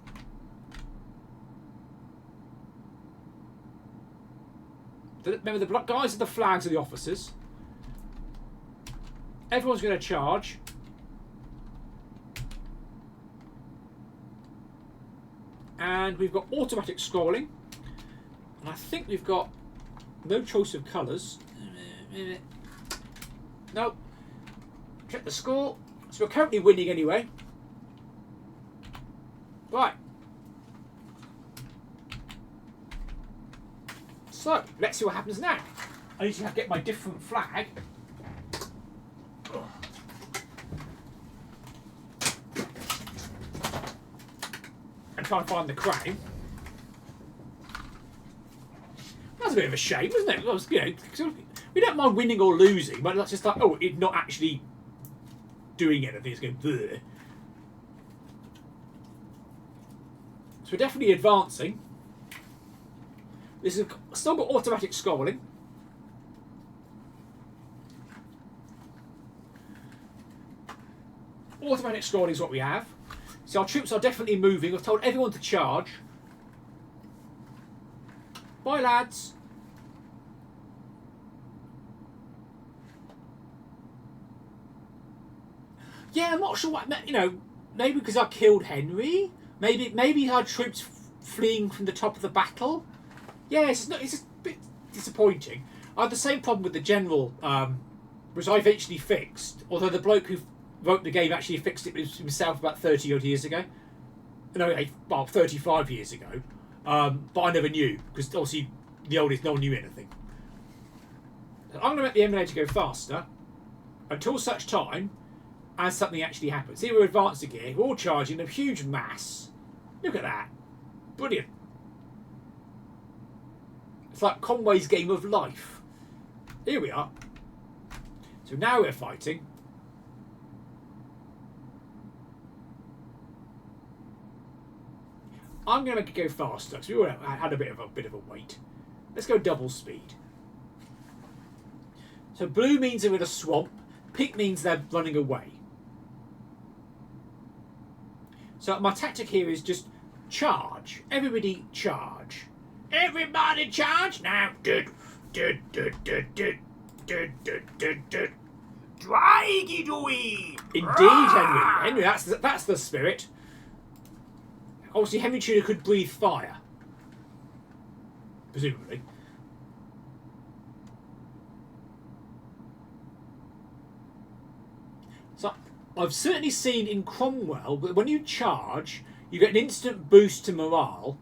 Speaker 1: Remember, the guys are the flags of the officers. Everyone's going to charge. And we've got automatic scrolling. And I think we've got no choice of colours. Nope. Check the score. So we're currently winning anyway. Right. So, let's see what happens now. I need to get my different flag. And try and find the crown. That's a bit of a shame, isn't it? Well, you know, we don't mind winning or losing, but that's just like, oh, it's not actually doing anything. It's going, bleh. So we're definitely advancing. This is still got automatic scrolling. Automatic scrolling is what we have. So our troops are definitely moving. I've told everyone to charge. Bye, lads. Yeah, I'm not sure what, you know, maybe because I killed Henry. Maybe our troops fleeing from the top of the battle. Yeah, it's just a bit disappointing. I had the same problem with the general, which I eventually fixed. Although the bloke who wrote the game actually fixed it himself about 30 odd years ago. No, well, 35 years ago. But I never knew, because obviously the oldest, no one knew anything. So I'm going to make the emulator go faster until such time as something actually happens. Here we're advancing gear, we're all charging a huge mass. Look at that. Brilliant. It's like Conway's Game of Life. Here we are. So now we're fighting. I'm going to make it go faster because we all had a bit of a wait. Let's go double speed. So blue means they're in a swamp. Pink means they're running away. So my tactic here is just charge. Everybody charge. Everybody charge now.
Speaker 2: Draggy-doy!
Speaker 1: Indeed, Henry. Henry, that's the spirit. Obviously, Henry Tudor could breathe fire. Presumably. So, I've certainly seen in Cromwell that when you charge, you get an instant boost to morale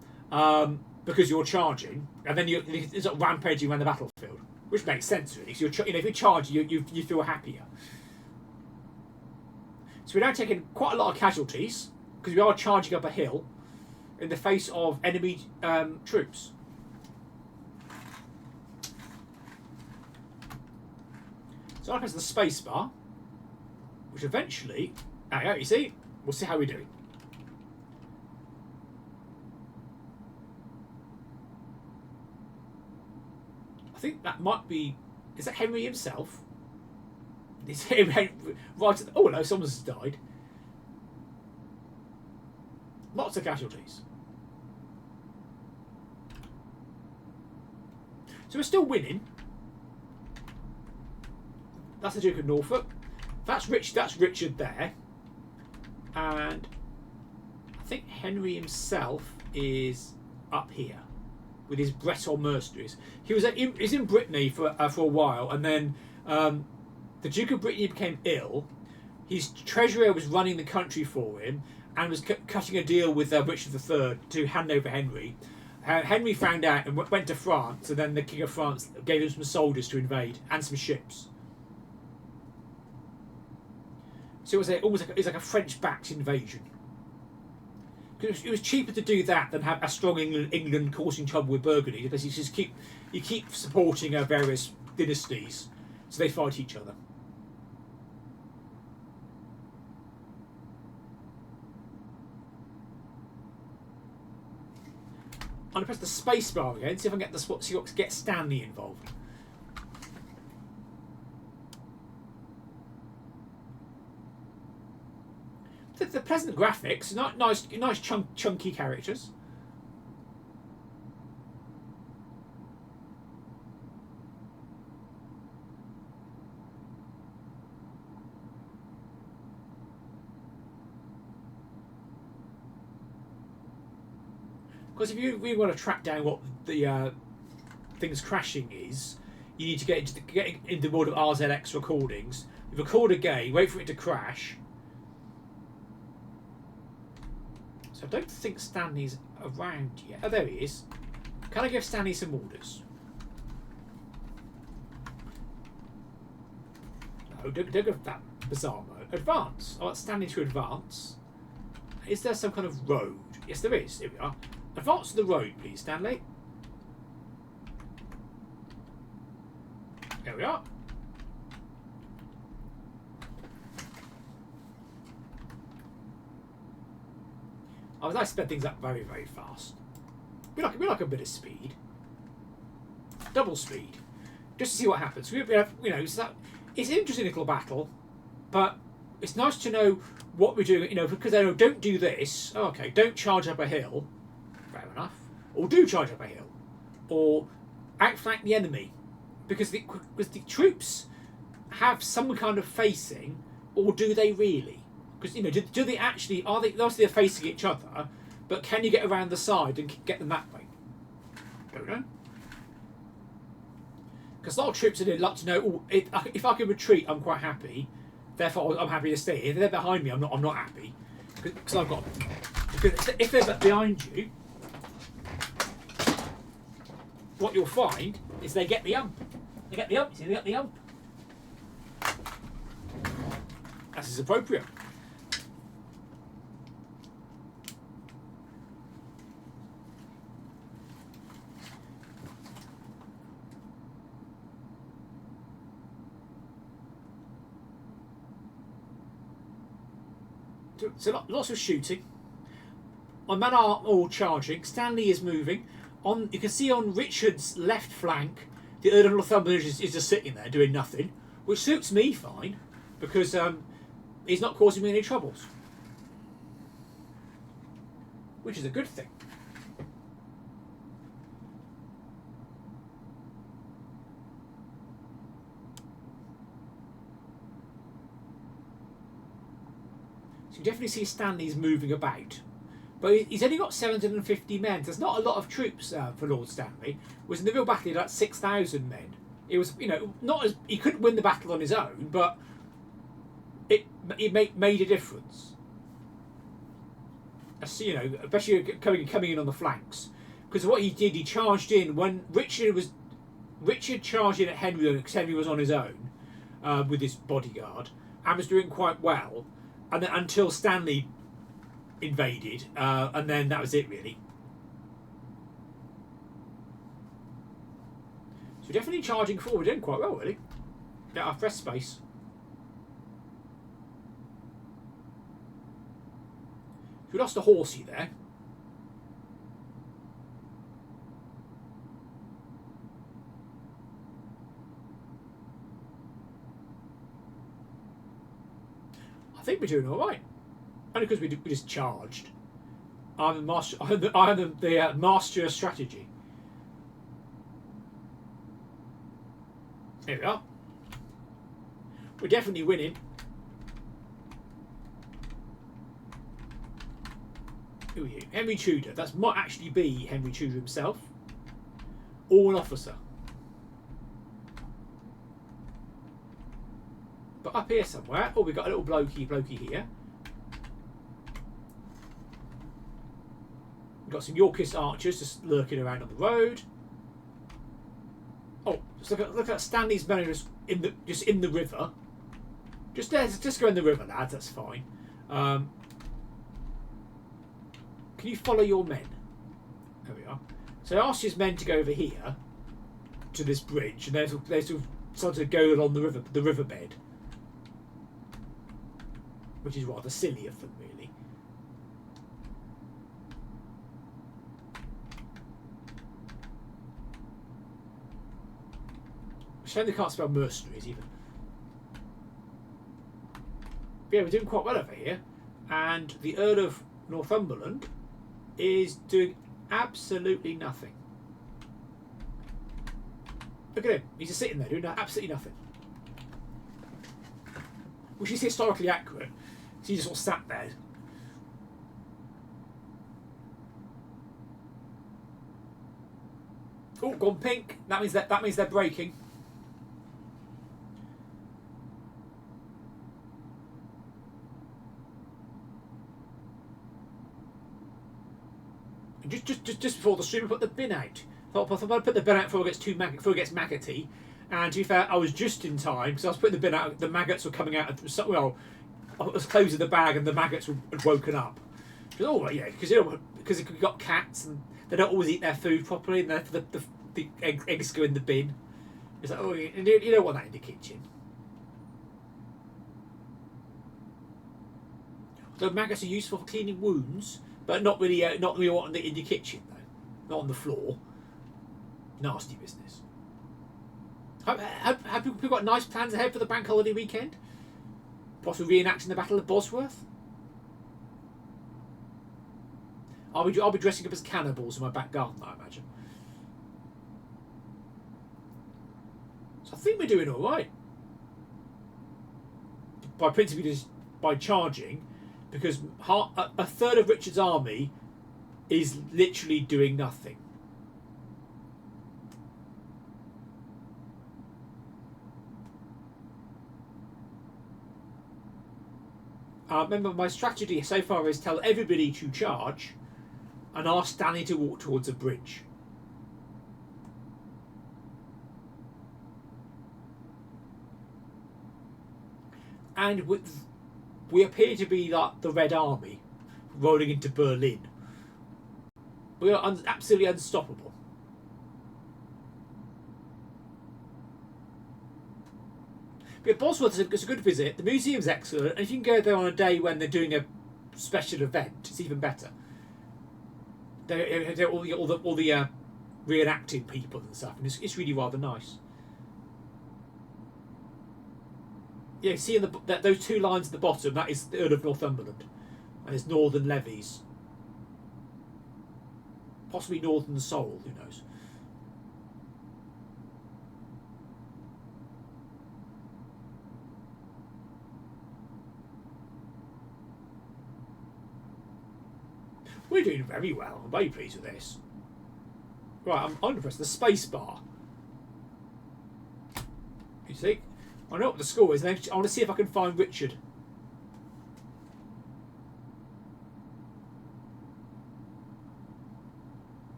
Speaker 1: because you're charging, and then you're sort of rampaging around the battlefield, which makes sense really. So if you charge, you feel happier. So we're now taking quite a lot of casualties because we are charging up a hill in the face of enemy troops. So I press the space bar, which eventually, you see, we'll see how we do. I think that might be, is that Henry himself? Is him right at the, oh no, someone's died. Lots of casualties. So we're still winning. That's the Duke of Norfolk. That's Richard there. And I think Henry himself is up here with his Breton mercenaries. He was in Brittany for a while, and then the Duke of Brittany became ill. His treasurer was running the country for him and was cutting a deal with Richard III to hand over Henry. Henry found out and went to France, and then the King of France gave him some soldiers to invade and some ships. So it was like a French-backed invasion. It was cheaper to do that than have a strong England causing trouble with Burgundy, because you keep supporting various dynasties, so they fight each other. I'm going to press the space bar again, see if I can get Stanley involved. The pleasant graphics, nice chunky characters. Because if you really want to track down what the things crashing is, you need to get into the world of RZX recordings. You record a game, wait for it to crash. So I don't think Stanley's around yet. Oh, there he is. Can I give Stanley some orders? No, don't go for that bizarre mode. Advance. I want Stanley to advance. Is there some kind of road? Yes, there is. Here we are. Advance to the road, please, Stanley. There we are. I sped things up very, very fast. We like a bit of speed. Double speed. Just to see what happens. We have, it's an interesting little battle, but it's nice to know what we're doing, because they don't do this. Oh, okay, don't charge up a hill. Fair enough. Or do charge up a hill. Or outflank the enemy. Because the troops have some kind of facing, or do they really? Because, do they actually, obviously they're facing each other, but can you get around the side and get them that way? Don't know. Because a lot of troops would like to know, if I can retreat, I'm quite happy. Therefore, I'm happy to stay. If they're behind me, I'm not happy. Because I've got... Because if they're behind you, what you'll find is they get the ump. They get the ump, see, they get the ump. That is appropriate. So lots of shooting. my men are all charging. Stanley is moving. You can see on Richard's left flank, the Earl of Northumberland is just sitting there doing nothing, which suits me fine, because he's not causing me any troubles, which is a good thing. So you definitely see Stanley's moving about. But he's only got 750 men. There's not a lot of troops for Lord Stanley. Whereas in the real battle, he had like 6,000 men. It was, not as he couldn't win the battle on his own, but it made a difference. Especially coming in on the flanks, because what he did, he charged in when Richard charged in at Henry because Henry was on his own with his bodyguard and was doing quite well, and then, until Stanley invaded, and then that was it really. So we're definitely charging forward, doing quite well really. Get our fresh space. We lost a horsey there. I think we're doing all right. Only because we just charged. I'm the master. I'm the master of strategy. Here we are. We're definitely winning. Who are you? Henry Tudor. That might actually be Henry Tudor himself, or an officer. But up here somewhere. Oh, we got a little blokey here. We've got some Yorkist archers just lurking around on the road. Oh, just look at Stanley's men just in the river. Just go in the river, lads. That's fine. Can you follow your men? There we are. So I asked his men to go over here to this bridge, and they sort of go along the riverbed, which is rather silly of them, really. Shame they can't spell mercenaries even. But yeah, we're doing quite well over here, and the Earl of Northumberland is doing absolutely nothing. Look at him. He's just sitting there doing absolutely nothing. Which is historically accurate. So he just sort of sat there. Oh, gone pink. That means they're breaking. Just before the stream, I put the bin out. I thought I'd put the bin out before it gets maggoty. And to be fair, I was just in time because I was putting the bin out. The maggots were coming out. I was closing the bag and the maggots had woken up. Oh yeah, because we've got cats and they don't always eat their food properly, and the eggs go in the bin. It's like, oh, you don't want that in the kitchen. So maggots are useful for cleaning wounds. But not really wanting it in your kitchen though, not on the floor. Nasty business. Have people got nice plans ahead for the bank holiday weekend? Possibly reenacting the Battle of Bosworth. I'll be dressing up as cannibals in my back garden, I imagine. So I think we're doing all right. By charging. Because a third of Richard's army is literally doing nothing. Remember, my strategy so far is tell everybody to charge and ask Stanley to walk towards a bridge. And we appear to be like the Red Army rolling into Berlin. We are absolutely unstoppable. But Bosworth is a good visit. The museum's excellent, and if you can go there on a day when they're doing a special event, it's even better. they're all the reenacting people and stuff, and it's really rather nice. Yeah, see in those two lines at the bottom, that is the Earl of Northumberland, and his northern levies, possibly northern soul, who knows. We're doing very well. I'm very pleased with this. Right, I'm going to press the space bar. You see? I know what the score is, and I want to see if I can find Richard.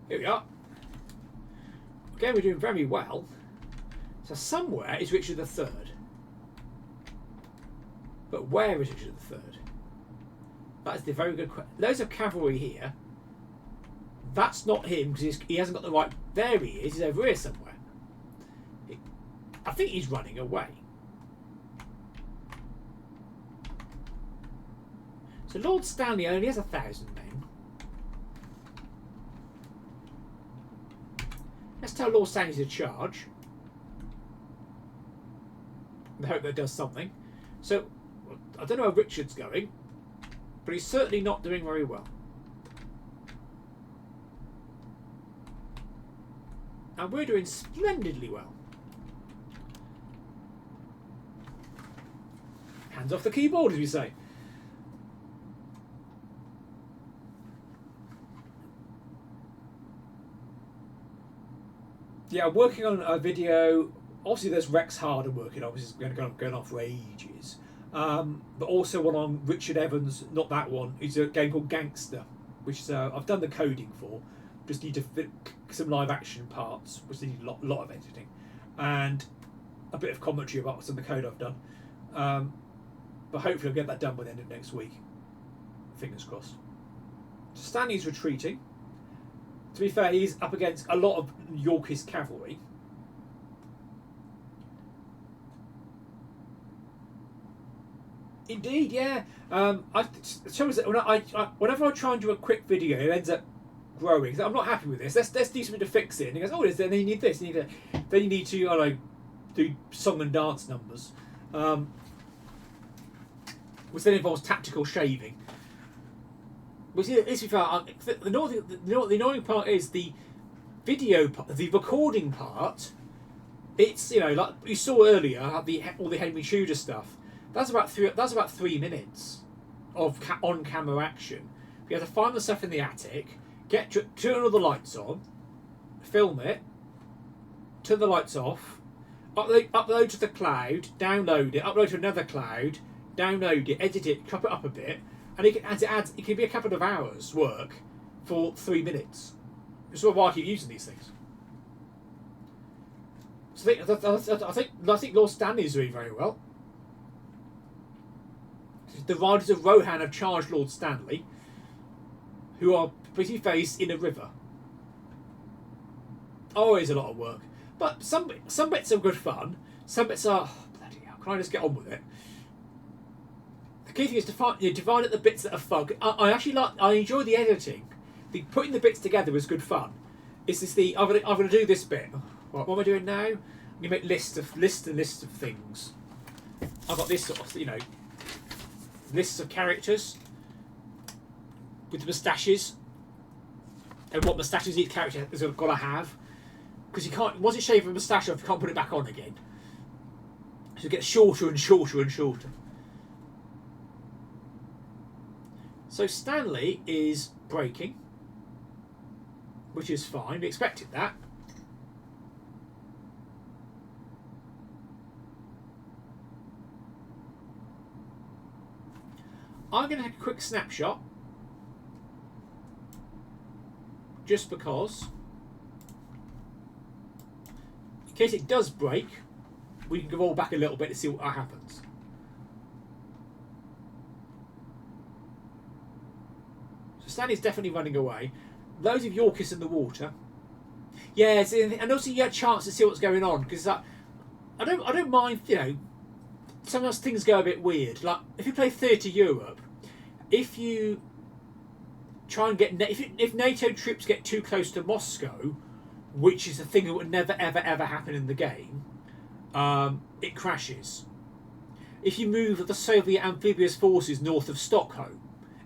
Speaker 1: Here we are. Again, we're doing very well. So somewhere is Richard III. But where is Richard III? That is the very good question. Loads of cavalry here. That's not him because he hasn't got the right... There he is. He's over here somewhere. I think he's running away. So Lord Stanley only has 1,000 men. Let's tell Lord Stanley to charge. I hope that does something. So, I don't know where Richard's going, but he's certainly not doing very well. And we're doing splendidly well. Hands off the keyboard, as we say. Yeah, I'm working on a video. Obviously, there's Rex Harder working on, which is going on for ages. But also one on Richard Evans, not that one. It's a game called Gangster, which I've done the coding for. Just need to fit some live action parts, which need a lot of editing, and a bit of commentary about some of the code I've done. But hopefully I'll get that done by the end of next week. Fingers crossed. So Stanley's retreating. To be fair, he's up against a lot of Yorkist cavalry. Indeed, yeah. Whenever I try and do a quick video, it ends up growing. So I'm not happy with this. Let's do something to fix it. And he goes, oh, then you need this. Then you need to, I don't know, do song and dance numbers, which then involves tactical shaving. Which is, the annoying part is the video, the recording part. It's like you saw earlier, all the Henry Tudor stuff. That's about 3 minutes of on-camera action. You have to find the stuff in the attic, turn all the lights on, film it, turn the lights off, upload to the cloud, download it, upload to another cloud, download it, edit it, chop it up a bit, and it can be a couple of hours work for 3 minutes. That's why I keep using these things. So I think Lord Stanley is doing very well. The riders of Rohan have charged Lord Stanley, who are pretty faced in a river. Always a lot of work, but some bits are good fun. Some bits are bloody hell. Can I just get on with it? The key thing is to divide up the bits that are fun. I enjoy the editing. Putting the bits together is good fun. It's just I'm going to do this bit. What am I doing now? I'm going to make lists of things. I've got this sort of lists of characters with the moustaches and what moustaches each character has got to have, because you can't, once you shave a moustache off, you can't put it back on again, so it gets shorter and shorter and shorter. So Stanley is breaking, which is fine. We expected that. I'm going to take a quick snapshot, just because, in case it does break, we can go all back a little bit to see what happens. So Stanley's definitely running away. Loads of Yorkists in the water. Yeah, and also you get a chance to see what's going on, because I don't mind, sometimes things go a bit weird. Like if you play Theatre Europe, if you try and get if NATO troops get too close to Moscow, which is a thing that would never ever ever happen in the game, it crashes. If you move the Soviet amphibious forces north of Stockholm,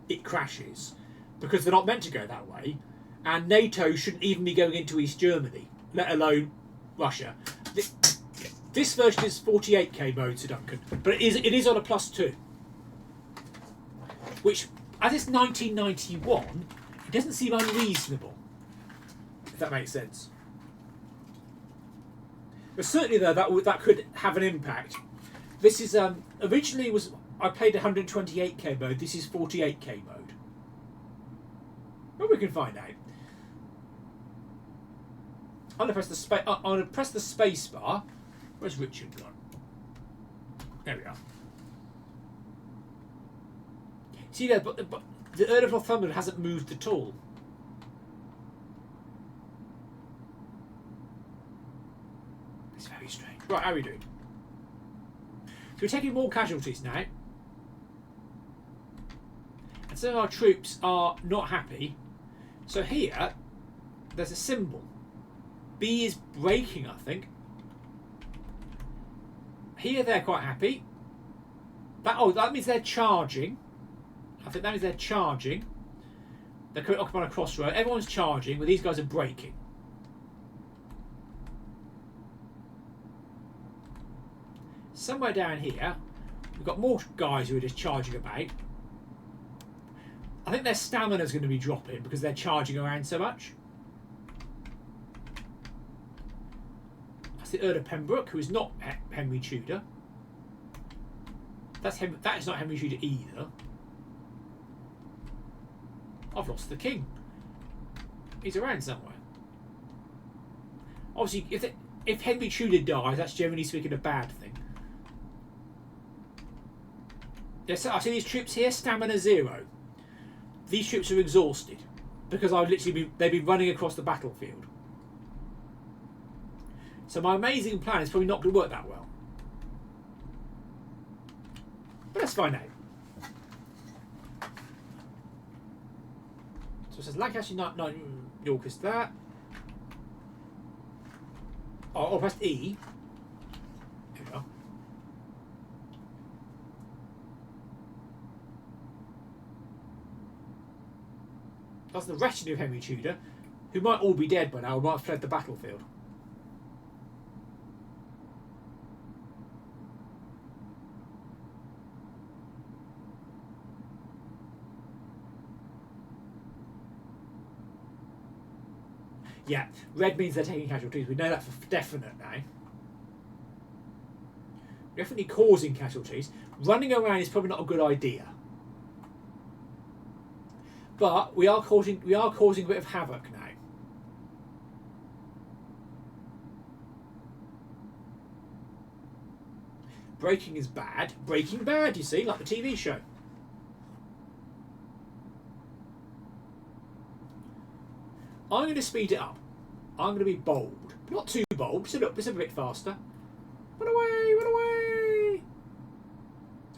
Speaker 1: it crashes because they're not meant to go that way, and NATO shouldn't even be going into East Germany, let alone Russia. This version is 48k mode, Sir Duncan, but it is on a +2, which, as it's 1991, it doesn't seem unreasonable, if that makes sense. But certainly, though, that could have an impact. This is originally I played 128k mode. This is 48k mode. But we can find out. I'm gonna press the space bar. Where's Richard gone? There we are. See there, but the Earl of Northumberland hasn't moved at all. It's very strange. Right, how are we doing? So we're taking more casualties now. And some of our troops are not happy. So here, there's a symbol. B is breaking, I think. Here they're quite happy. That means they're charging. I think that means they're charging. They're currently occupying a crossroad. Everyone's charging, but these guys are breaking. Somewhere down here, we've got more guys who are just charging about. I think their stamina's going to be dropping because they're charging around so much. That's the Earl of Pembroke, who is not Henry Tudor. That is not Henry Tudor either. I've lost the king. He's around somewhere. Obviously, if Henry Tudor dies, that's generally speaking a bad thing. Yes, I see these troops here, stamina 0. These troops are exhausted because they've been running across the battlefield. So my amazing plan is probably not going to work that well. But let's find out. So it says Lancaster not York is that. I'll press E. Here we go. That's the retinue of Henry Tudor, who might all be dead by now, or might have fled the battlefield. Yeah, red means they're taking casualties. We know that for definite now. Definitely causing casualties. Running around is probably not a good idea. But we are causing a bit of havoc now. Breaking is bad. Breaking Bad, you see, like the TV show. I'm going to speed it up. I'm going to be bold. Not too bold, just a bit faster. Run away, run away!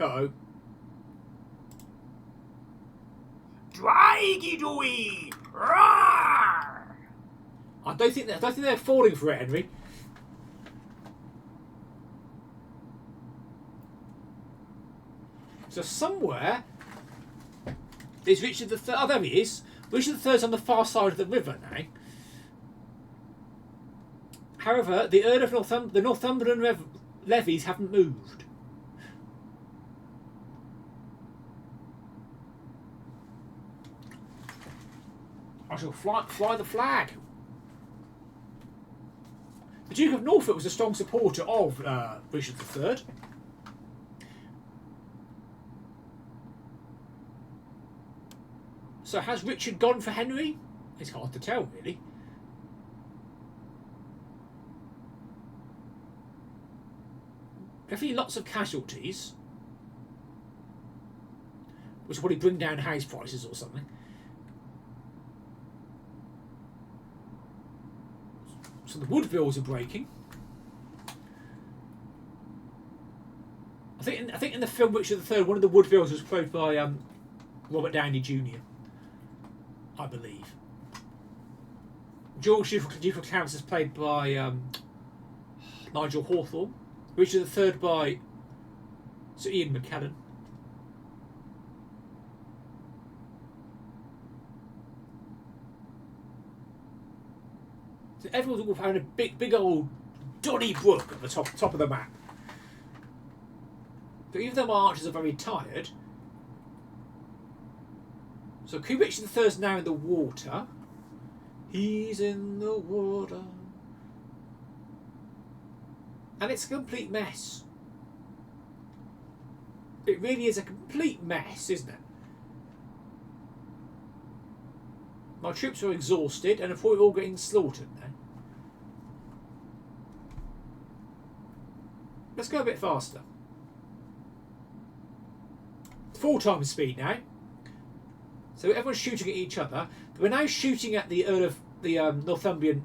Speaker 1: Uh-oh.
Speaker 2: Draggy-dooey! Roar!
Speaker 1: I don't think they're falling for it, Henry. So somewhere is Richard III. Oh, there he is. Richard III's on the far side of the river now. However, the Earl of the Northumberland levies haven't moved. I shall fly the flag. The Duke of Norfolk was a strong supporter of Richard III. So has Richard gone for Henry? It's hard to tell, really. Definitely lots of casualties, which will probably bring down house prices or something. So the Woodvilles are breaking. I think in the film Richard III, one of the Woodvilles was played by Robert Downey Jr. I believe. George Duke of Clarence is played by Nigel Hawthorne. Richard III by Sir Ian McKellen. So everyone's all found a big old Donnybrook at the top of the map. But even though my archers are very tired, so King Richard III is now in the water. He's in the water. And it's a complete mess. It really is a complete mess, isn't it? My troops are exhausted and are probably all getting slaughtered now. Let's go a bit faster. Full-time speed now. So everyone's shooting at each other. We're now shooting at the Earl of the Northumbrian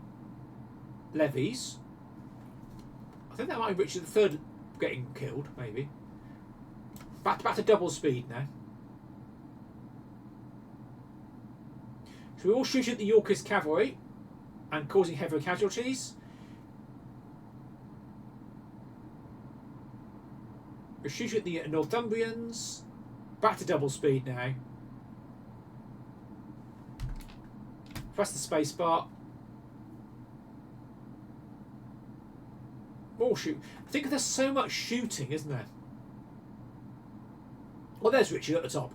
Speaker 1: levies. I think that might be Richard III getting killed, maybe. Back to double speed now. So we're all shooting at the Yorkist cavalry and causing heavy casualties. We're shooting at the Northumbrians. Back to double speed now. Press the space bar. More shoot. I think there's so much shooting, isn't there? Well, there's Richard at the top.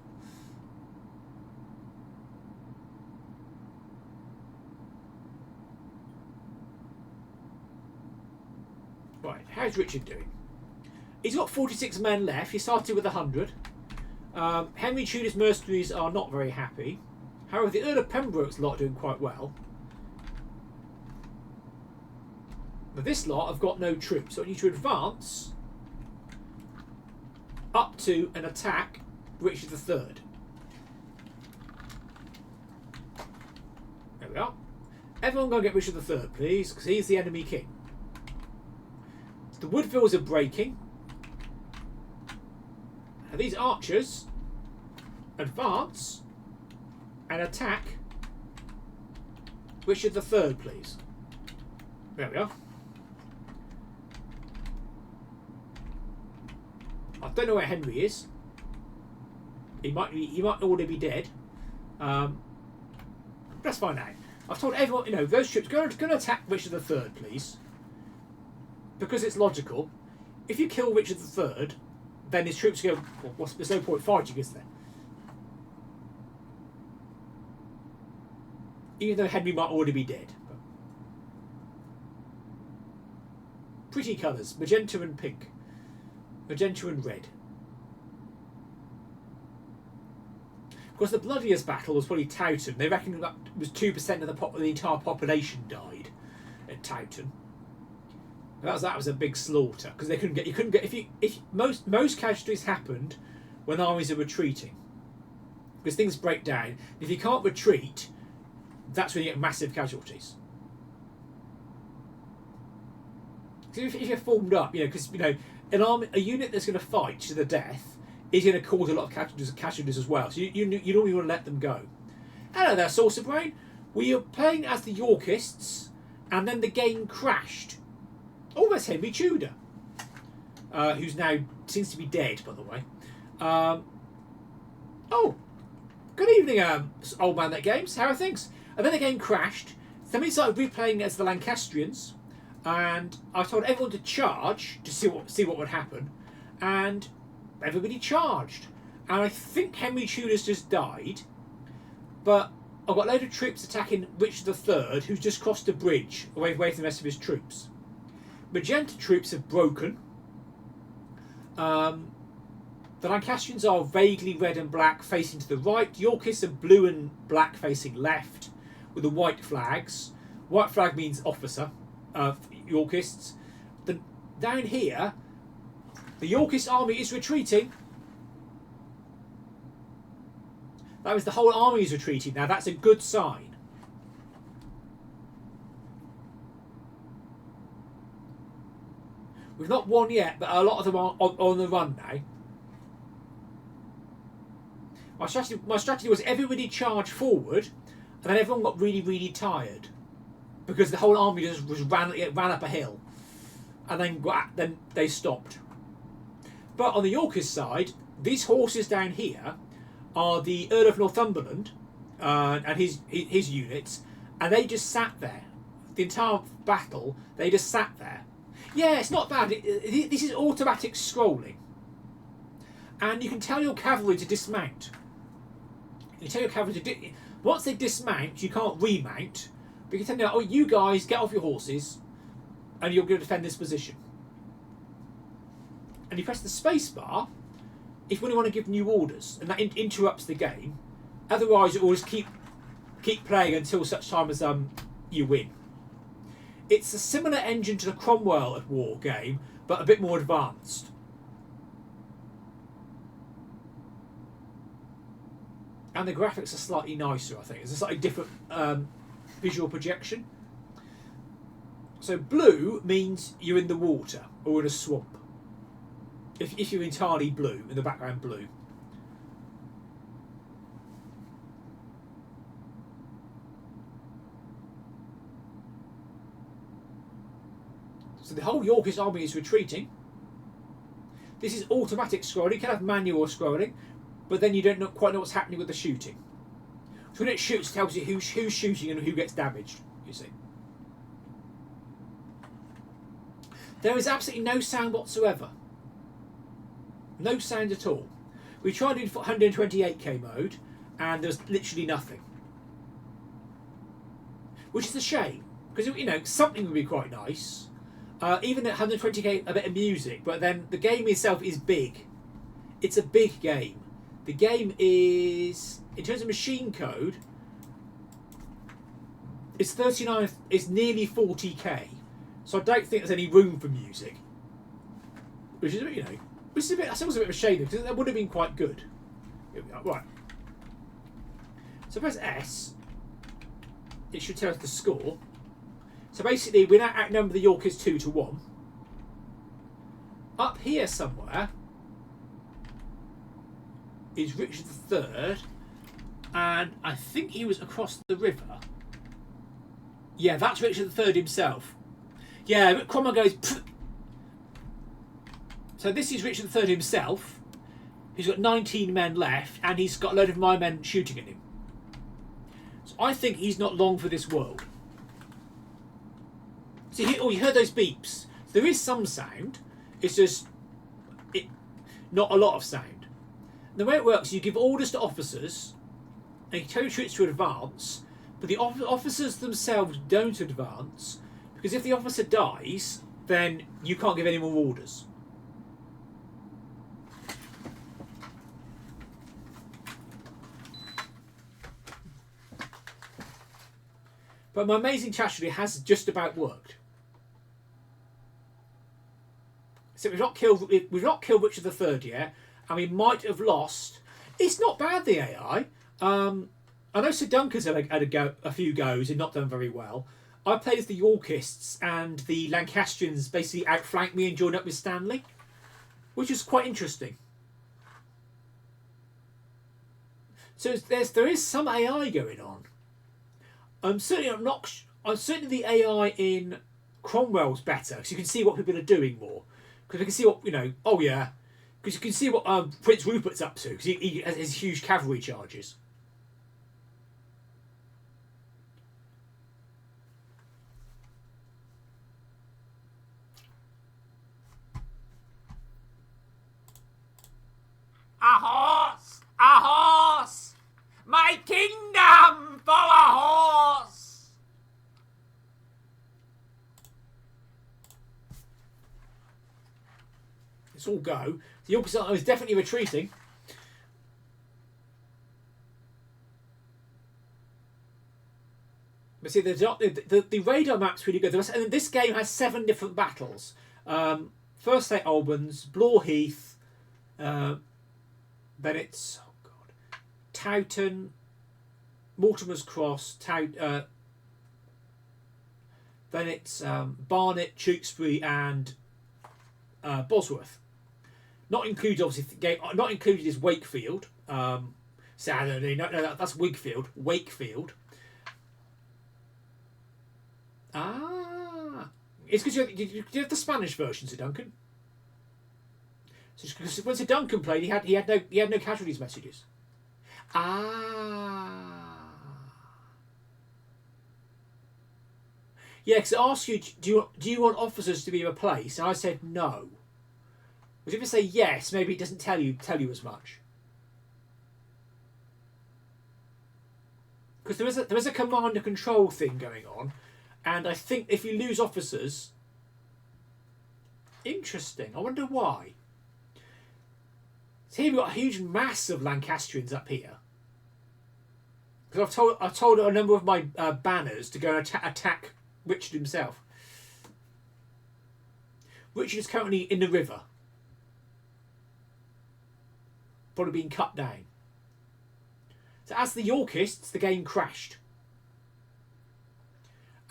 Speaker 1: Right, how's Richard doing? He's got 46 men left. He started with 100. Henry Tudor's mercenaries are not very happy. However, the Earl of Pembroke's lot are doing quite well. But this lot have got no troops, so I need to advance up to and attack Richard III. There we are. Everyone go and get Richard III, please, because he's the enemy king. The Woodvilles are breaking. And these archers advance and attack Richard III, please. There we are. I don't know where Henry is. He might already be dead. Let's find out. I've told everyone, you know, those troops go and attack Richard III, please, because it's logical. If you kill Richard III, then his troops go. Well, there's no point fighting, is there? Even though Henry might already be dead. But pretty colours, magenta and pink, magenta and red. Of course, the bloodiest battle was probably Towton. They reckon that it was 2% of the entire population died at Towton. That was a big slaughter because you couldn't get if most casualties happened when armies are retreating because things break down. If you can't retreat, that's when you get massive casualties. So if you're formed up, you know, because you know a unit that's going to fight to the death is going to cause a lot of casualties as well. So you don't even want to let them go. Hello there, Saucer Brain. We were playing as the Yorkists, and then the game crashed. Oh, that's Henry Tudor, who's now seems to be dead, by the way. Oh, good evening, old man that games. How are things? And then the game crashed. Then we started replaying as the Lancastrians, and I told everyone to charge to see what would happen, and everybody charged. And I think Henry Tudor's just died, but I've got a load of troops attacking Richard III, who's just crossed a bridge away from the rest of his troops. Magenta troops have broken. The Lancastrians are vaguely red and black facing to the right. Yorkists are blue and black facing left with the white flags. White flag means officer. Yorkists. Down here, the Yorkist army is retreating. That means the whole army is retreating. Now that's a good sign. We've not won yet, but a lot of them are on the run now. My strategy was everybody charged forward, and then everyone got really, really tired because the whole army just ran up a hill, and then they stopped. But on the Yorkist side, these horses down here are the Earl of Northumberland and his units, and they just sat there. The entire battle, they just sat there. Yeah, it's not bad. This is automatic scrolling, and you can tell your cavalry to dismount. You tell your cavalry to once they dismount, you can't remount. But you can tell them, oh, you guys get off your horses, and you're going to defend this position. And you press the space bar if you really want to give new orders, and that interrupts the game. Otherwise, it will just keep playing until such time as you win. It's a similar engine to the Cromwell at War game, but a bit more advanced. And the graphics are slightly nicer, I think. It's a slightly different visual projection. So blue means you're in the water or in a swamp. If you're entirely blue, in the background blue. So the whole Yorkist army is retreating. This is automatic scrolling. You can have manual scrolling, but then you don't quite know what's happening with the shooting. So when it shoots, it tells you who's shooting and who gets damaged, you see. There is absolutely no sound whatsoever. No sound at all. We tried in 128k mode, and there's literally nothing. Which is a shame, because, you know, something would be quite nice. Even at 120k, a bit of music, but then the game itself is big. It's a big game. The game is, in terms of machine code, it's 39. It's nearly 40k. So I don't think there's any room for music, which is, you know, which is a bit. That's almost a bit of a shame because that would have been quite good. Right. So press S. It should tell us the score. So basically, we now outnumber the Yorkists 2-1. Up here somewhere is Richard III, and I think he was across the river. Yeah, that's Richard III himself. Yeah, but Cromwell goes. Pfft. So this is Richard III himself. He's got 19 men left, and he's got a load of my men shooting at him. So I think he's not long for this world. See, you heard those beeps. There is some sound. It's just not a lot of sound. And the way it works, you give orders to officers, and you tell your troops to advance, but the officers themselves don't advance, because if the officer dies, then you can't give any more orders. But my amazing strategy has just about worked. So we've not killed Richard III yet, and we might have lost. It's not bad, the AI. I know Sir Duncan's had a few goes and not done very well. I played as the Yorkists, and the Lancastrians basically outflanked me and joined up with Stanley, which is quite interesting. So there is some AI going on. Certainly the AI in Cromwell's better, because you can see what people are doing more. Because you can see what, you know, oh yeah, because you can see what Prince Rupert's up to, because he has his huge cavalry charges.
Speaker 2: A horse! A horse! My kingdom for a horse!
Speaker 1: Let's all go. The Yorkist is definitely retreating. But see, the radar map's really good. And this game has 7 different battles. First St Albans, Blore Heath, then it's Towton, Mortimer's Cross, then it's Barnet, Tewkesbury, and Bosworth. Not included, obviously. Not included is Wakefield. Sadly, no, that's Wigfield. Wakefield. Ah, it's because you have the Spanish version, Sir Duncan. So when Sir Duncan played, he had no casualties messages. Ah. Yeah, because it asks you, do you want officers to be replaced? And I said no. But if you say yes, maybe it doesn't tell you as much. Because there is a command and control thing going on, and I think if you lose officers, interesting. I wonder why. So here we've got a huge mass of Lancastrians up here. Because I've told a number of my banners to go and attack Richard himself. Richard is currently in the river. Probably being cut down. So as the Yorkists, the game crashed.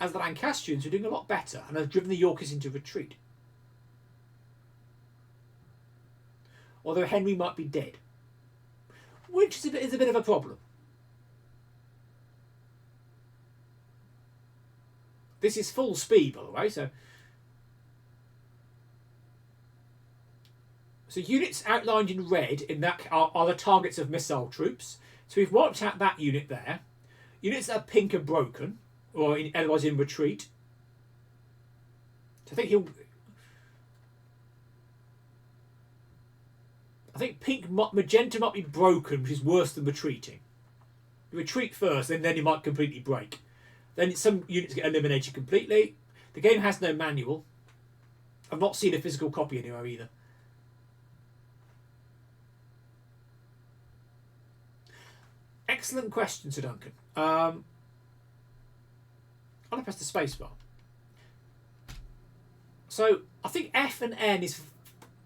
Speaker 1: As the Lancastrians are doing a lot better and have driven the Yorkists into retreat. Although Henry might be dead. Which is a bit of a problem. This is full speed, by the way, so units outlined in red in that are the targets of missile troops. So we've wiped out that unit there. Units that are pink are broken, or otherwise in retreat. So I think magenta might be broken, which is worse than retreating. You retreat first, then you might completely break. Then some units get eliminated completely. The game has no manual. I've not seen a physical copy anywhere either. Excellent question, Sir Duncan. I'm going to press the spacebar. So I think F and N is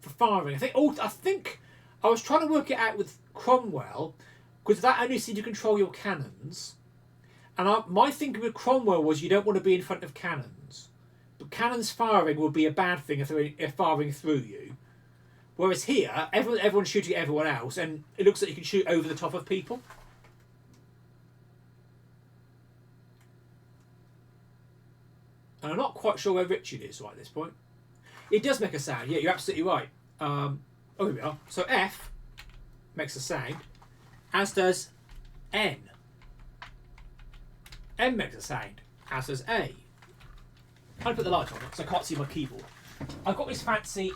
Speaker 1: for firing. I think I was trying to work it out with Cromwell because that only seemed to control your cannons. And my thinking with Cromwell was you don't want to be in front of cannons. But cannons firing would be a bad thing if they're firing through you. Whereas here, everyone's shooting at everyone else, and it looks like you can shoot over the top of people. And I'm not quite sure where Richard is right at this point. It does make a sound. Yeah, you're absolutely right. Oh, here we are. So F makes a sound, as does N. M makes a sound, as does A. I'm going to put the light on it so I can't see my keyboard. I've got this fancy...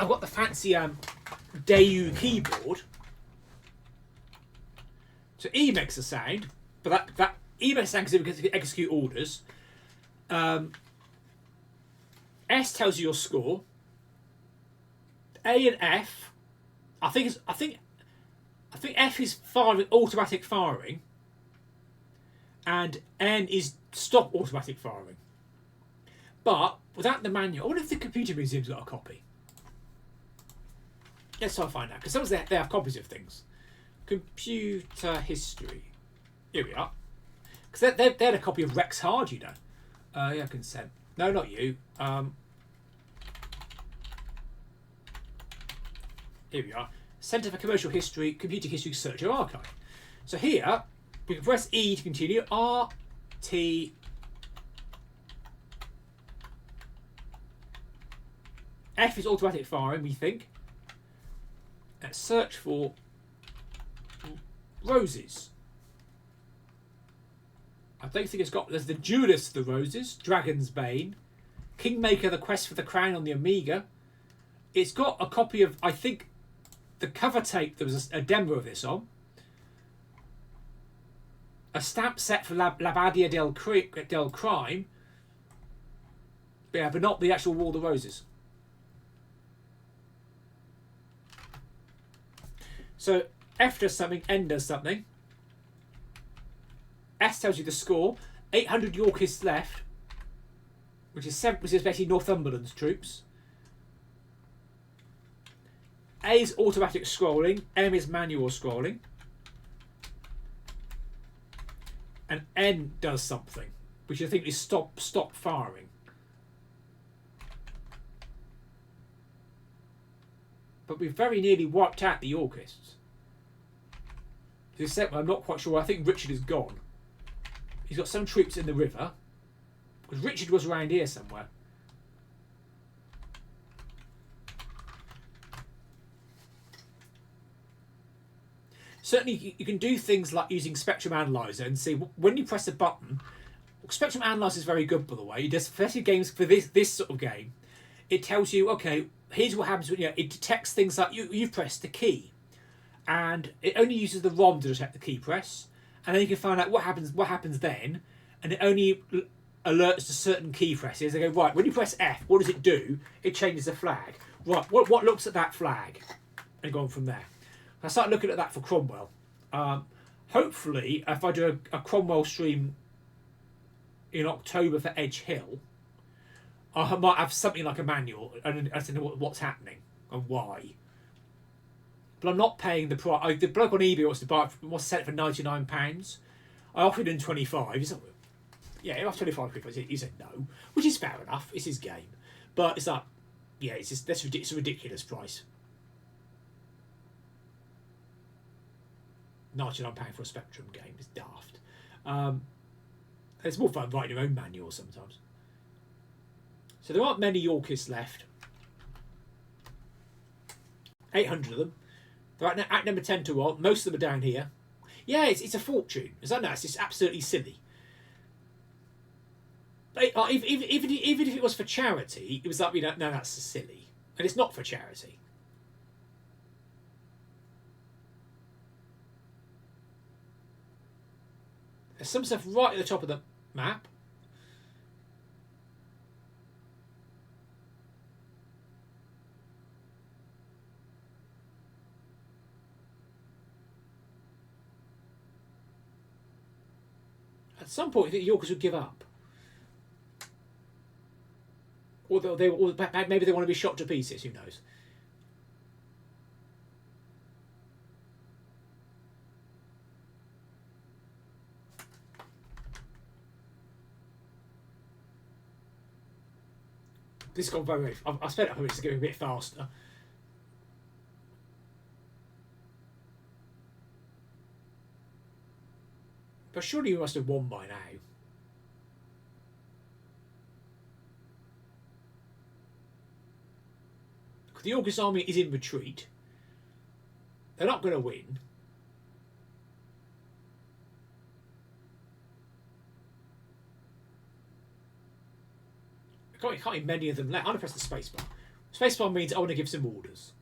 Speaker 1: I've got the fancy Daewoo keyboard. So E makes a sound, but that E makes a sound because it can execute orders. S tells you your score. A and F, I think F is firing, automatic firing, and N is stop automatic firing. But without the manual, I wonder if the Computer Museum's got a copy. Let's try and find out, because sometimes they have copies of things. Computer history. Here we are. Because they had a copy of Rex Hard, you know. Yeah, consent. No, not you. Here we are. Centre for Commercial History, Computer History Search and Archive. So here, we can press E to continue. R, T, F is automatic firing, we think. Let's search for roses. I don't think it's got... There's the Duelist of the Roses, Dragon's Bane, Kingmaker, The Quest for the Crown on the Amiga. It's got a copy of, I think, the cover tape, there was a demo of this on. A stamp set for Labadia del Crime. Yeah, but not the actual War of the Roses. So F does something, N does something. S tells you the score. 800 Yorkists left, which is basically Northumberland's troops. A is automatic scrolling, M is manual scrolling, and N does something, which I think is stop firing. but we've very nearly wiped out the Yorkists. Except I'm not quite sure. I think Richard is gone. He's got some troops in the river. Because Richard was around here somewhere. Certainly, you can do things like using Spectrum Analyzer and see when you press a button. Spectrum Analyzer is very good, by the way. It does especially games for this sort of game. It tells you, okay, here's what happens when it detects things like you've pressed the key, and it only uses the ROM to detect the key press, and then you can find out what happens then, and it only alerts to certain key presses. They go, right, when you press F, what does it do? It changes the flag. Right, what looks at that flag, and go on from there. I started looking at that for Cromwell. Hopefully, if I do a Cromwell stream in October for Edge Hill, I might have something like a manual and I don't know what's happening and why. But I'm not paying the price. The bloke on eBay wants to sell it for £99. I offered him 25. He's like, yeah, it was 25 quid. He said no, which is fair enough. It's his game, but it's like, yeah, it's a ridiculous price. £99 for a Spectrum game is daft. It's more fun writing your own manual sometimes. So there aren't many Yorkists left. 800 of them. They're at number 10 to 1. Most of them are down here. Yeah, it's a fortune. Is that nice? It's absolutely silly. Even if it was for charity, it was like, no, that's silly. And it's not for charity. There's some stuff right at the top of the map. At some point, the Yorkers would give up. Or maybe they want to be shot to pieces, who knows. This has gone very... I sped it up a bit to go a bit faster. But surely you must have won by now. The Yorkist army is in retreat. They're not going to win. Can't be many of them left. I'm going to press the spacebar. Spacebar means I want to give some orders.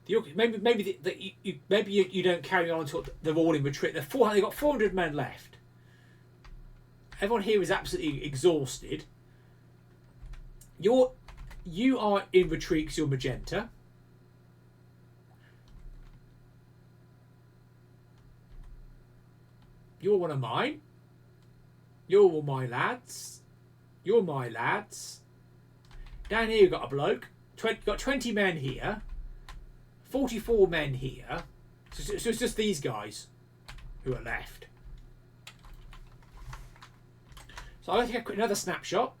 Speaker 1: Maybe you don't carry on until they're all in retreat. They've got 400 men left. Everyone here is absolutely exhausted. You are in retreat because you're magenta. You're one of mine. You're all my lads. You're my lads. Down here you've got a bloke. Got 20 men here. 44 men here. So it's just these guys who are left. So I'll take another snapshot.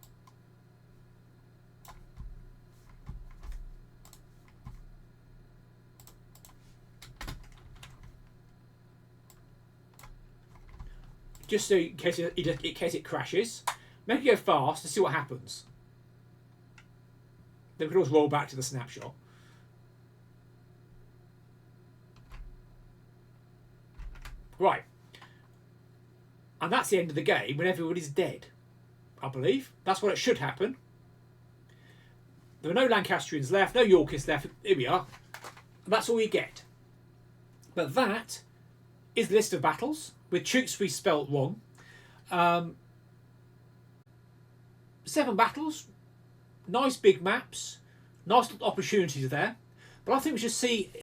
Speaker 1: Just so in case it crashes. Make it go fast to see what happens. Then we can always roll back to the snapshot. Right. And that's the end of the game when everybody's dead. I believe. That's what it should happen. There are no Lancastrians left, no Yorkists left. Here we are. And that's all you get. But that is the list of battles with Tewkesbury spelt wrong. 7 battles. Nice big maps. Nice opportunities there. But I think we should see